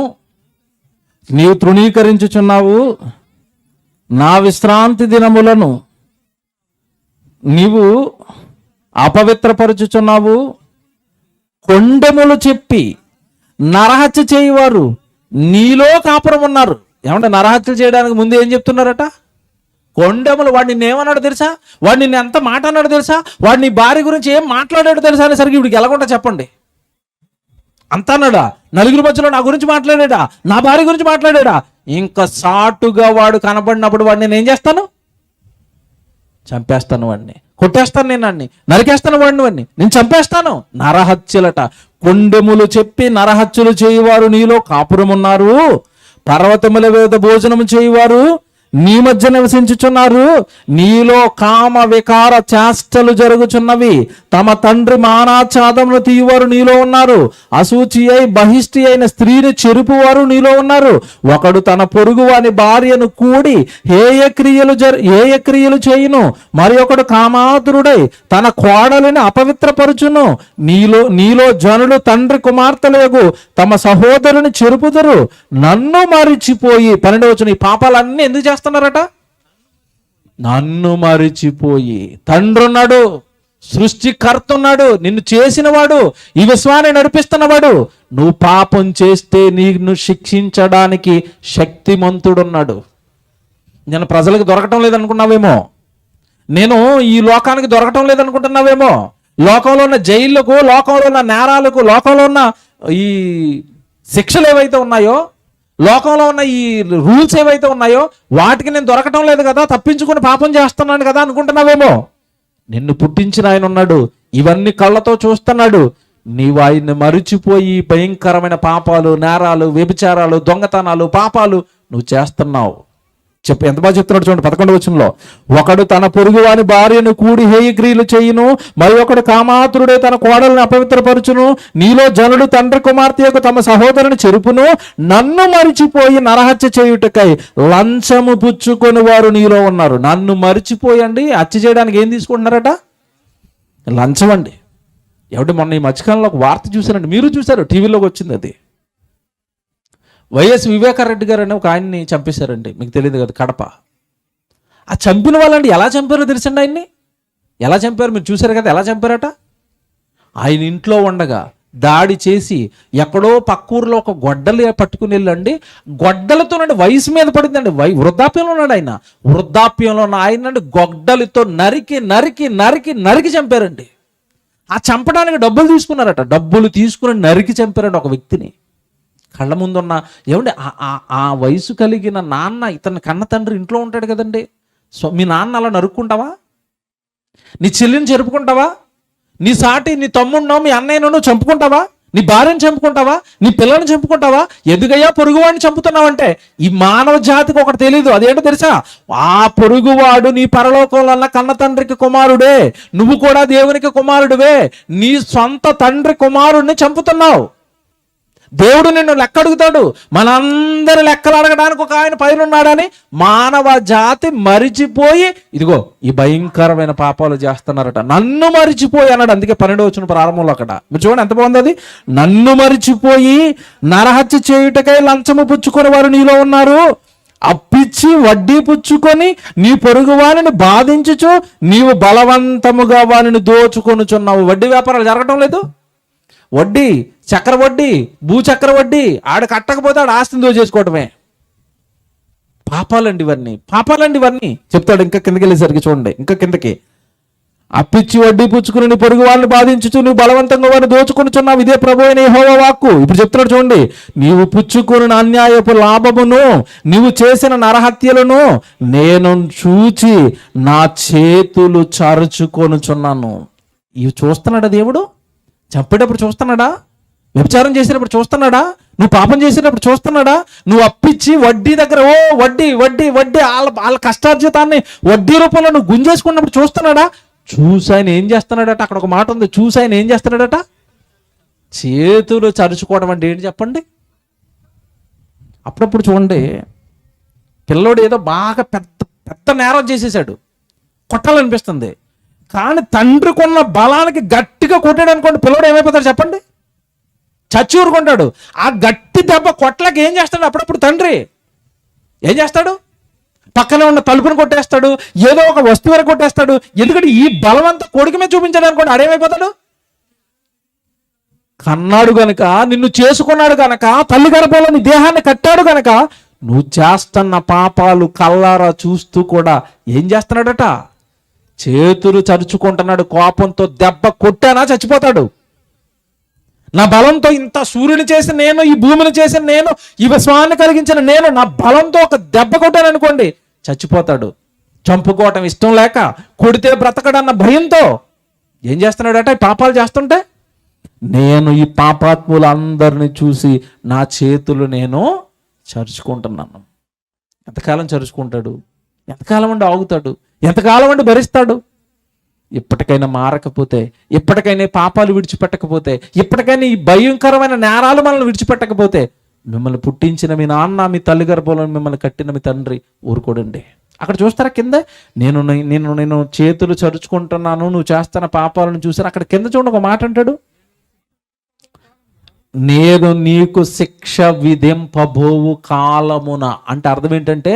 నీవు తృణీకరించుచున్నావు, నా విశ్రాంతి దినములను నీవు అపవిత్రపరచుచున్నావు. కొండెములు చెప్పి నరహత్య చేయవారు నీలో కాపురం ఉన్నారు. ఏమంటే నరహత్య చేయడానికి ముందు ఏం చెప్తున్నారట? కొండెములు. వాడు నిన్ను ఏమన్నాడు తెలుసా? వాడు నిన్ను ఎంత మాట అన్నాడు తెలుసా? వాడు నీ భార్య గురించి ఏం మాట్లాడాడు తెలుసా అనేసరికి ఇవిడికి ఎలాగుంటా చెప్పండి? అంత అన్నాడా? నలుగురు మధ్యలో నా గురించి మాట్లాడాడా? నా భార్య గురించి మాట్లాడాడా? ఇంకా సాటుగా వాడు కనబడినప్పుడు వాడిని నేను ఏం చేస్తాను? చంపేస్తాను వాడిని, కొట్టేస్తాను, నేను వాడిని నరికేస్తాను, వాడిని నేను చంపేస్తాను. నరహత్యలట. కొండెములు చెప్పి నరహత్యలు చేయువారు నీలో కాపురమున్నారు. పర్వతముల మీద భోజనము చేయువారు నీ మధ్య నివసించుచున్నారు. నీలో కామ వికార చేష్టలు జరుగుచున్నవి. తమ తండ్రి మానాఛాదమును తీయువారు నీలో ఉన్నారు. అశుచి అయి బహిష్టి అయిన స్త్రీని చెరుపువారు నీలో ఉన్నారు. ఒకడు తన పొరుగు వాని భార్యను కూడి హేయ క్రియలు చేయును. మరి ఒకడు కామాతురుడై తన కోడలిని అపవిత్రపరుచును. నీలో జనులు తండ్రి కుమార్తెలేగు తమ సహోదరుని చెరుపుదురు. నన్ను మరిచిపోయి 12వ వచనం, ఈ పాపాలన్నీ ఎందుకు చేస్తున్నారట? నన్ను మరిచిపోయి. తండ్రి ఉన్నాడు, సృష్టికర్త ఉన్నాడు, నిన్ను చేసినవాడు, ఈ విశ్వాన్ని నడిపిస్తున్నవాడు. నువ్వు పాపం చేస్తే నిన్ను శిక్షించడానికి శక్తిమంతుడున్నాడు. నేను ప్రజలకు దొరకటం లేదనుకున్నావేమో, నేను ఈ లోకానికి దొరకటం లేదనుకుంటున్నావేమో. లోకంలో ఉన్న జైళ్ళకు, లోకంలో ఉన్న నేరాలకు, లోకంలో ఉన్న ఈ శిక్షలు ఏవైతే ఉన్నాయో, లోకంలో ఉన్న ఈ రూల్స్ ఏవైతే ఉన్నాయో వాటికి నేను దొరకటం లేదు కదా, తప్పించుకుని పాపం చేస్తున్నాను కదా అనుకుంటున్నావేమో. నిన్ను పుట్టించిన ఆయన ఉన్నాడు, ఇవన్నీ కళ్ళతో చూస్తున్నాడు. నీవు ఆయన్ని మరిచిపోయి భయంకరమైన పాపాలు, నేరాలు, వ్యభిచారాలు, దొంగతనాలు, పాపాలు నువ్వు చేస్తున్నావు. ఎంత బాగా చెప్తున్నాడు చూడండి 11వ వచనంలో. ఒకడు తన పొరుగువాని భార్యను కూడి హేయక్రియలు చేయును. మరి ఒకడు కామాతురుడే తన కోడలను అపవిత్రపరచును. నీలో జనుడు తండ్రి కుమార్తెకు తమ సహోదరుని చెరుపును. నన్ను మరిచిపోయి నరహత్య చేయుటకై లంచము పుచ్చుకొని వారు నీలో ఉన్నారు. నన్ను మరిచిపోయండి హత్య చేయడానికి ఏం తీసుకుంటున్నారట? లంచం అండి. ఎవడి మొన్న ఈ మధ్యకాలంలో ఒక వార్త చూశారండి, మీరు చూశారు, టీవీలోకి వచ్చింది. అది వైఎస్ వివేకారెడ్డి గారు అని ఒక ఆయన్ని చంపేశారండి. మీకు తెలియదు కదా, కడప. ఆ చంపిన వాళ్ళండి ఎలా చంపారో తెలుసండి? ఆయన్ని ఎలా చంపారు మీరు చూశారు కదా, ఎలా చంపారట? ఆయన ఇంట్లో ఉండగా దాడి చేసి ఎక్కడో పక్కూరులో ఒక గొడ్డలి పట్టుకుని వెళ్ళండి, గొడ్డలతోనండి వయసు మీద పడిందండి. వృద్ధాప్యంలో ఉన్నాడు ఆయన. వృద్ధాప్యంలో ఉన్న ఆయనండి గొడ్డలితో నరికి నరికి నరికి నరికి చంపారండి. ఆ చంపడానికి డబ్బులు తీసుకున్నారట. డబ్బులు తీసుకుని నరికి చంపారండి ఒక వ్యక్తిని. కళ్ళ ముందున్న ఏమండి ఆ వయసు కలిగిన నాన్న, ఇతని కన్న తండ్రి ఇంట్లో ఉంటాడు కదండి. సో మీ నాన్న అలా నరుక్కుంటావా? నీ చెల్లిని చెరుపుకుంటావా? నీ సాటి నీ తమ్ముడినో మీ అన్నయ్యనో నువ్వు చంపుకుంటావా? నీ భార్యను చంపుకుంటావా? నీ పిల్లల్ని చంపుకుంటావా? ఎదుగయ్యా పొరుగువాడిని చంపుతున్నావంటే ఈ మానవ జాతికి ఒకటి తెలీదు. అదేంటో తెలుసా? ఆ పొరుగువాడు నీ పరలోకంలో కన్న తండ్రికి కుమారుడే, నువ్వు కూడా దేవునికి కుమారుడివే. నీ సొంత తండ్రి కుమారుడిని చంపుతున్నావు. దేవుడు నిన్ను లెక్క అడుగుతాడు. మనందరి లెక్కలు అడగడానికి ఒక ఆయన పైన ఉన్నాడని మానవ జాతి మరిచిపోయి ఇదిగో ఈ భయంకరమైన పాపాలు చేస్తున్నారట. నన్ను మరిచిపోయి అన్నాడు. అందుకే 12వ వచనం ప్రారంభంలో అక్కడ మీరు చూడండి ఎంత బాగుంది అది. నన్ను మరిచిపోయి నరహత్య చేయుటకై లంచము పుచ్చుకొని వారు నీలో ఉన్నారు. అప్పిచ్చి వడ్డీ పుచ్చుకొని నీ పొరుగు వారిని బాధించుచు నీవు బలవంతముగా వారిని దోచుకొనుచున్నావు. వడ్డీ వ్యాపారాలు జరగటం లేదు. వడ్డీ, చక్రవడ్డీ, భూచక్రవడ్డీ, ఆడ కట్టకపోతే ఆడ ఆస్తిని దోచేసుకోవటమే. పాపాలండి ఇవన్నీ చెప్తాడు. ఇంకా కిందకి వెళ్ళేసరికి చూడండి, ఇంకా కిందకి. అప్పిచ్చి వడ్డీ పుచ్చుకుని నీ పొరుగు వాళ్ళని బాధించుచు నువ్వు బలవంతంగా వారిని దోచుకొనుచున్నావు. ఇదే ప్రభువైన యెహోవా వాక్కు. ఇప్పుడు చెప్తున్నాడు చూడండి. నీవు పుచ్చుకుని అన్యాయపు లాభమును, నీవు చేసిన నరహత్యలను నేను చూచి నా చేతులు చరుచుకొనుచున్నాను. ఇవి చూస్తున్నాడా దేవుడు? చంపేటప్పుడు చూస్తున్నాడా? వ్యభిచారం చేసినప్పుడు చూస్తున్నాడా? నువ్వు పాపం చేసినప్పుడు చూస్తున్నాడా? నువ్వు అప్పిచ్చి వడ్డీ దగ్గర వడ్డీ వడ్డీ వడ్డీ వాళ్ళ కష్టార్జితాన్ని వడ్డీ రూపంలో నువ్వు గుంజేసుకున్నప్పుడు చూస్తున్నాడా? చూసి ఆయన ఏం చేస్తున్నాడట? అక్కడ ఒక మాట ఉంది. చూసి ఆయన ఏం చేస్తున్నాడట? చేతులు చరుచుకోవడం అంటే ఏంటి చెప్పండి? అప్పుడప్పుడు చూడండి, పిల్లోడు ఏదో బాగా పెద్ద పెద్ద నేరం చేసేసాడు, కొట్టాలనిపిస్తుంది. కానీ తండ్రికున్న బలానికి గట్టిగా కొట్టాడు అనుకోండి, పిల్లడు ఏమైపోతాడు చెప్పండి? చచ్చి ఊరుకుంటాడు. ఆ గట్టి దెబ్బ కొట్టలేక ఏం చేస్తాడు అప్పుడప్పుడు తండ్రి? ఏం చేస్తాడు? పక్కనే ఉన్న తలుపును కొట్టేస్తాడు, ఏదో ఒక వస్తువుని కొట్టేస్తాడు. ఎందుకంటే ఈ బలవంతా కొడుకు మీద చూపించాడు అనుకోండి, ఆడేమైపోతాడు? కన్నాడు గనక, నిన్ను చేసుకున్నాడు గనక, తల్లి గర్భంలో నీ దేహాన్ని కట్టాడు గనక, నువ్వు చేస్తున్న పాపాలు కల్లారా చూస్తూ కూడా ఏం చేస్తున్నాడట? చేతులు చరుచుకుంటున్నాడు. కోపంతో దెబ్బ కొట్టానా చచ్చిపోతాడు. నా బలంతో ఇంత సూర్యుని చేసిన నేను, ఈ భూమిని చేసిన నేను, ఈ విశ్వాన్ని కలిగించిన నేను, నా బలంతో ఒక దెబ్బ కొట్టాను అనుకోండి, చచ్చిపోతాడు. చంపుకోవటం ఇష్టం లేక, కొడితే బ్రతకడన్న భయంతో ఏం చేస్తున్నాడట? ఈ పాపాలు చేస్తుంటే, నేను ఈ పాపాత్ములందరినీ చూసి నా చేతులు నేను చరుచుకుంటున్నాను. ఎంతకాలం చరుచుకుంటాడు? ఎంతకాలం అండి ఆగుతాడు? ఎంతకాలం అండి భరిస్తాడు? ఇప్పటికైనా మారకపోతే, ఇప్పటికైనా పాపాలు విడిచిపెట్టకపోతే, ఇప్పటికైనా ఈ భయంకరమైన నేరాలు మనల్ని విడిచిపెట్టకపోతే, మిమ్మల్ని పుట్టించిన మీ నాన్న, మీ తల్లి గర్భంలో మిమ్మల్ని కట్టిన మీ తండ్రి ఊరుకోడండి. అక్కడ చూస్తారా కింద, నేను చేతులు చరుచుకుంటున్నాను, నువ్వు చేస్తున్న పాపాలను చూసాను. అక్కడ కింద చూడండి, ఒక మాట అంటాడు, నేను నీకు శిక్ష విధింపబోవు కాలమున. అంటే అర్థం ఏంటంటే,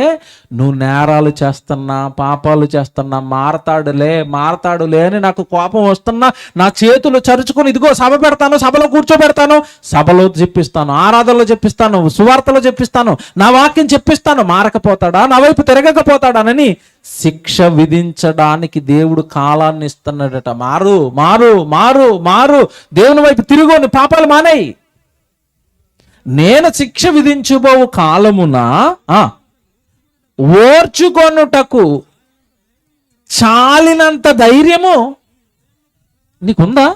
నువ్వు నేరాలు చేస్తున్నా, పాపాలు చేస్తున్నా, మారతాడులే అని నాకు కోపం వస్తున్నా, నా చేతులు చరుచుకొని ఇదిగో సభ పెడతాను, సభలో కూర్చోబెడతాను, సభలో చెప్పిస్తాను, ఆరాధనలో చెప్పిస్తాను, సువార్తలో చెప్పిస్తాను, నా వాక్యం చెప్పిస్తాను. మారకపోతాడా? నా వైపు తిరగకపోతాడానని శిక్ష విధించడానికి దేవుడు కాలాన్ని ఇస్తున్నాడట. మారు మారు మారు మారు దేవుని వైపు తిరుగు, నీ పాపాలు మానేయి. నేను శిక్ష విధించబోవు కాలమున ఓర్చుకొనుటకు చాలినంత ధైర్యము నీకుందా?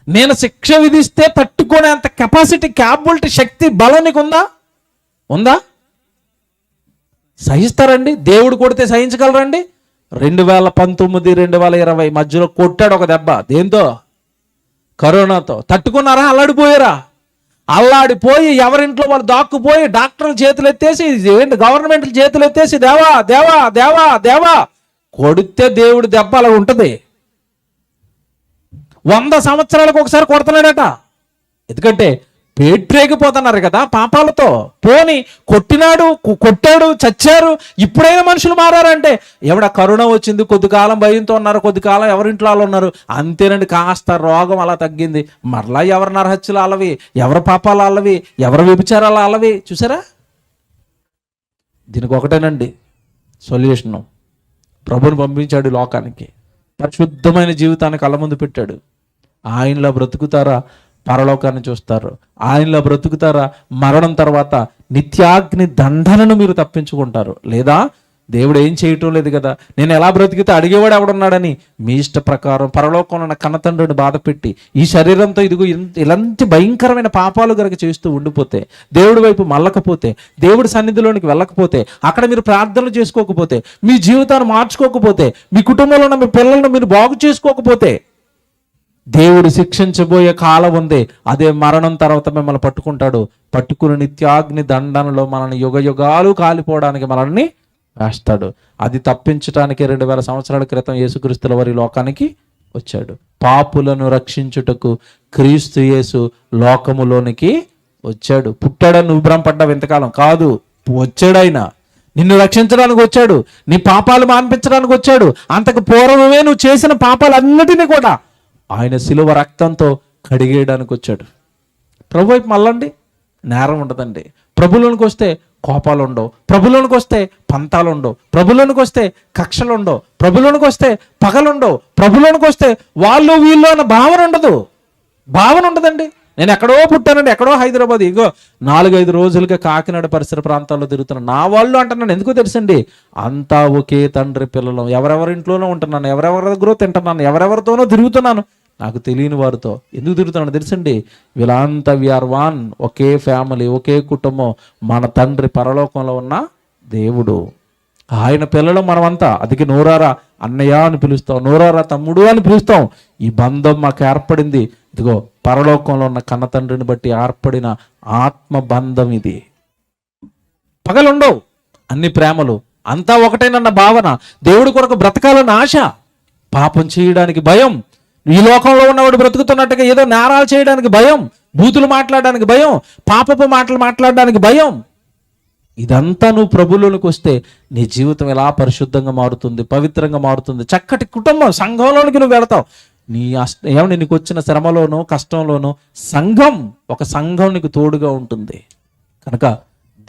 నేను శిక్ష విధిస్తే తట్టుకునేంత కెపాసిటీ, క్యాపబిలిటీ, శక్తి, బలం నీకుందా? ఉందా? సహిస్తారండి? దేవుడు కొడితే సహించగలరండి? 2019, 2020 మధ్యలో కొట్టాడు ఒక దెబ్బ. దేంతో? కరోనాతో. తట్టుకున్నారా? అల్లాడిపోయారా? అల్లాడిపోయి ఎవరింట్లో వాళ్ళు దాక్కుపోయి డాక్టర్ల చేతులు ఎత్తేసి, గవర్నమెంట్ల చేతులు ఎత్తేసి, దేవా దేవా దేవా దేవా. కొడితే దేవుడి దెబ్బ అలా ఉంటుంది. 100 సంవత్సరాలకు ఒకసారి కొడుతున్నాడట. ఎందుకంటే పేట్రేగిపోతున్నారు కదా పాపాలతో. పోని కొట్టాడు, చచ్చారు, ఇప్పుడైనా మనుషులు మారారంటే, ఎవడ కరోనా వచ్చింది, కొద్ది కాలం భయంతో ఉన్నారు, కొద్ది కాలం ఎవరింట్లో వాళ్ళు ఉన్నారు, అంతేనండి. కాస్త రోగం అలా తగ్గింది, మరలా ఎవరి నరహత్యలు అలవి, ఎవరి పాపాలు అలవి, ఎవరి వ్యభిచారాలు అలవి. చూసారా? దీనికి ఒకటేనండి సొల్యూషను. ప్రభుని పంపించాడు లోకానికి, పరిశుద్ధమైన జీవితాన్ని కళ్ళ ముందు పెట్టాడు. ఆయనలో బ్రతుకుతారా? పరలోకాన్ని చూస్తారు. ఆయనలో బ్రతుకుతారా? మరణం తర్వాత నిత్యాగ్ని దండనను మీరు తప్పించుకుంటారు. లేదా దేవుడు ఏం చేయటం లేదు కదా, నేను ఎలా బ్రతికితే అడిగేవాడు ఎవడున్నాడని మీ ఇష్ట ప్రకారం పరలోకంలో ఉన్న కన్నతండ్రిని బాధపెట్టి ఈ శరీరంతో ఇదిగో ఇలాంటి భయంకరమైన పాపాలు గనక చేస్తూ ఉండిపోతే, దేవుడి వైపు మళ్ళకపోతే, దేవుడి సన్నిధిలోనికి వెళ్ళకపోతే, అక్కడ మీరు ప్రార్థనలు చేసుకోకపోతే, మీ జీవితాన్ని మార్చుకోకపోతే, మీ కుటుంబంలో ఉన్న మీ పిల్లలను మీరు బాగు చేసుకోకపోతే, దేవుడు శిక్షించబోయే కాలం ఉంది. అదే మరణం తర్వాత మిమ్మల్ని పట్టుకుని నిత్యాగ్ని దండనలో మనల్ని యుగాలు కాలిపోవడానికి మనల్ని వేస్తాడు. అది తప్పించడానికి 2000 సంవత్సరాల క్రితం యేసుక్రీస్తుల వారి లోకానికి వచ్చాడు. పాపులను రక్షించుటకు క్రీస్తు యేసు లోకములోనికి వచ్చాడు. పుట్టాడని నువ్వు భ్రమపడ్డావు ఇంతకాలం కాదు, వచ్చాడు ఆయన. నిన్ను రక్షించడానికి వచ్చాడు, నీ పాపాలు మాన్పించడానికి వచ్చాడు. అంతకు పూర్వమే నువ్వు చేసిన పాపాలన్నిటినీ కూడా ఆయన శిలువ రక్తంతో కడిగేయడానికి వచ్చాడు. ప్రభు వైపు మళ్ళండి, నేరం ఉండదండి. ప్రభులోనికి వస్తే కోపాలు ఉండవు, ప్రభులోనికి వస్తే పంతాలు ఉండవు, ప్రభులోనికి వస్తే కక్షలు ఉండవు, ప్రభులోనికి వస్తే పగలుండవు, ప్రభులోనికి వస్తే వాళ్ళు వీళ్ళు అన్న భావన ఉండదండి. నేను ఎక్కడో పుట్టానండి, ఎక్కడో హైదరాబాద్, ఇగో 4-5 రోజులుగా కాకినాడ పరిసర ప్రాంతాల్లో తిరుగుతున్నాను. నా వాళ్ళు అంటున్నాను, ఎందుకో తెలుసండి, అంతా ఒకే తండ్రి పిల్లలు, ఎవరెవరింట్లోనో ఉంటున్నాను, ఎవరెవరి దగ్గర తింటున్నాను, ఎవరెవరితోనో తిరుగుతున్నాను, నాకు తెలియని వారితో ఎందుకు తిరుగుతున్నాను తెలుసండి. వీళ్ళంతా వీఆర్ వన్, ఒకే ఫ్యామిలీ, ఒకే కుటుంబం. మన తండ్రి పరలోకంలో ఉన్న దేవుడు, ఆయన పిల్లలు మనమంతా. అందుకే నోరారా అన్నయ్య అని పిలుస్తాం, నోరారా తమ్ముడు అని పిలుస్తాం. ఈ బంధం మాకు ఏర్పడింది ఇదిగో పరలోకంలో ఉన్న కన్న తండ్రిని బట్టి ఏర్పడిన ఆత్మ బంధం ఇది. పగలుండవు, అన్ని ప్రేమలు, అంతా ఒకటేనన్న భావన, దేవుడి కొరకు బ్రతకాలన్న ఆశ, పాపం చేయడానికి భయం, ఈ లోకంలో ఉన్నవాడు బ్రతుకుతున్నట్టుగా ఏదో నేరాలు చేయడానికి భయం, బూతులు మాట్లాడడానికి భయం, పాపపు మాటలు మాట్లాడడానికి భయం. ఇదంతా నువ్వు ప్రభువులోనికి వస్తే నీ జీవితం ఎలా పరిశుద్ధంగా మారుతుంది, పవిత్రంగా మారుతుంది. చక్కటి కుటుంబం, సంఘంలోనికి నువ్వు వెళతావు. ఏమన్నా నీకు వచ్చిన శ్రమలోనో కష్టంలోనో ఒక సంఘం నీకు తోడుగా ఉంటుంది. కనుక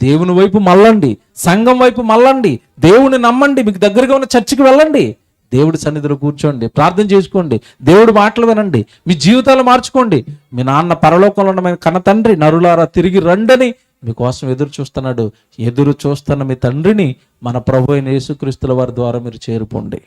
దేవుని వైపు మళ్ళండి, సంఘం వైపు మళ్ళండి, దేవుని నమ్మండి, మీకు దగ్గరగా ఉన్న చర్చికి వెళ్ళండి, దేవుడి సన్నిధిలో కూర్చోండి, ప్రార్థన చేసుకోండి, దేవుడి మాటలు వినండి, మీ జీవితాలు మార్చుకోండి. మీ నాన్న పరలోకంలో ఉన్న కన్న తండ్రి నరులారా తిరిగి రండని మీకోసం ఎదురు చూస్తున్నాడు. ఎదురు చూస్తున్న మీ తండ్రిని మన ప్రభు అయిన యేసుక్రీస్తుల వారి ద్వారా మీరు చేరుకోండి.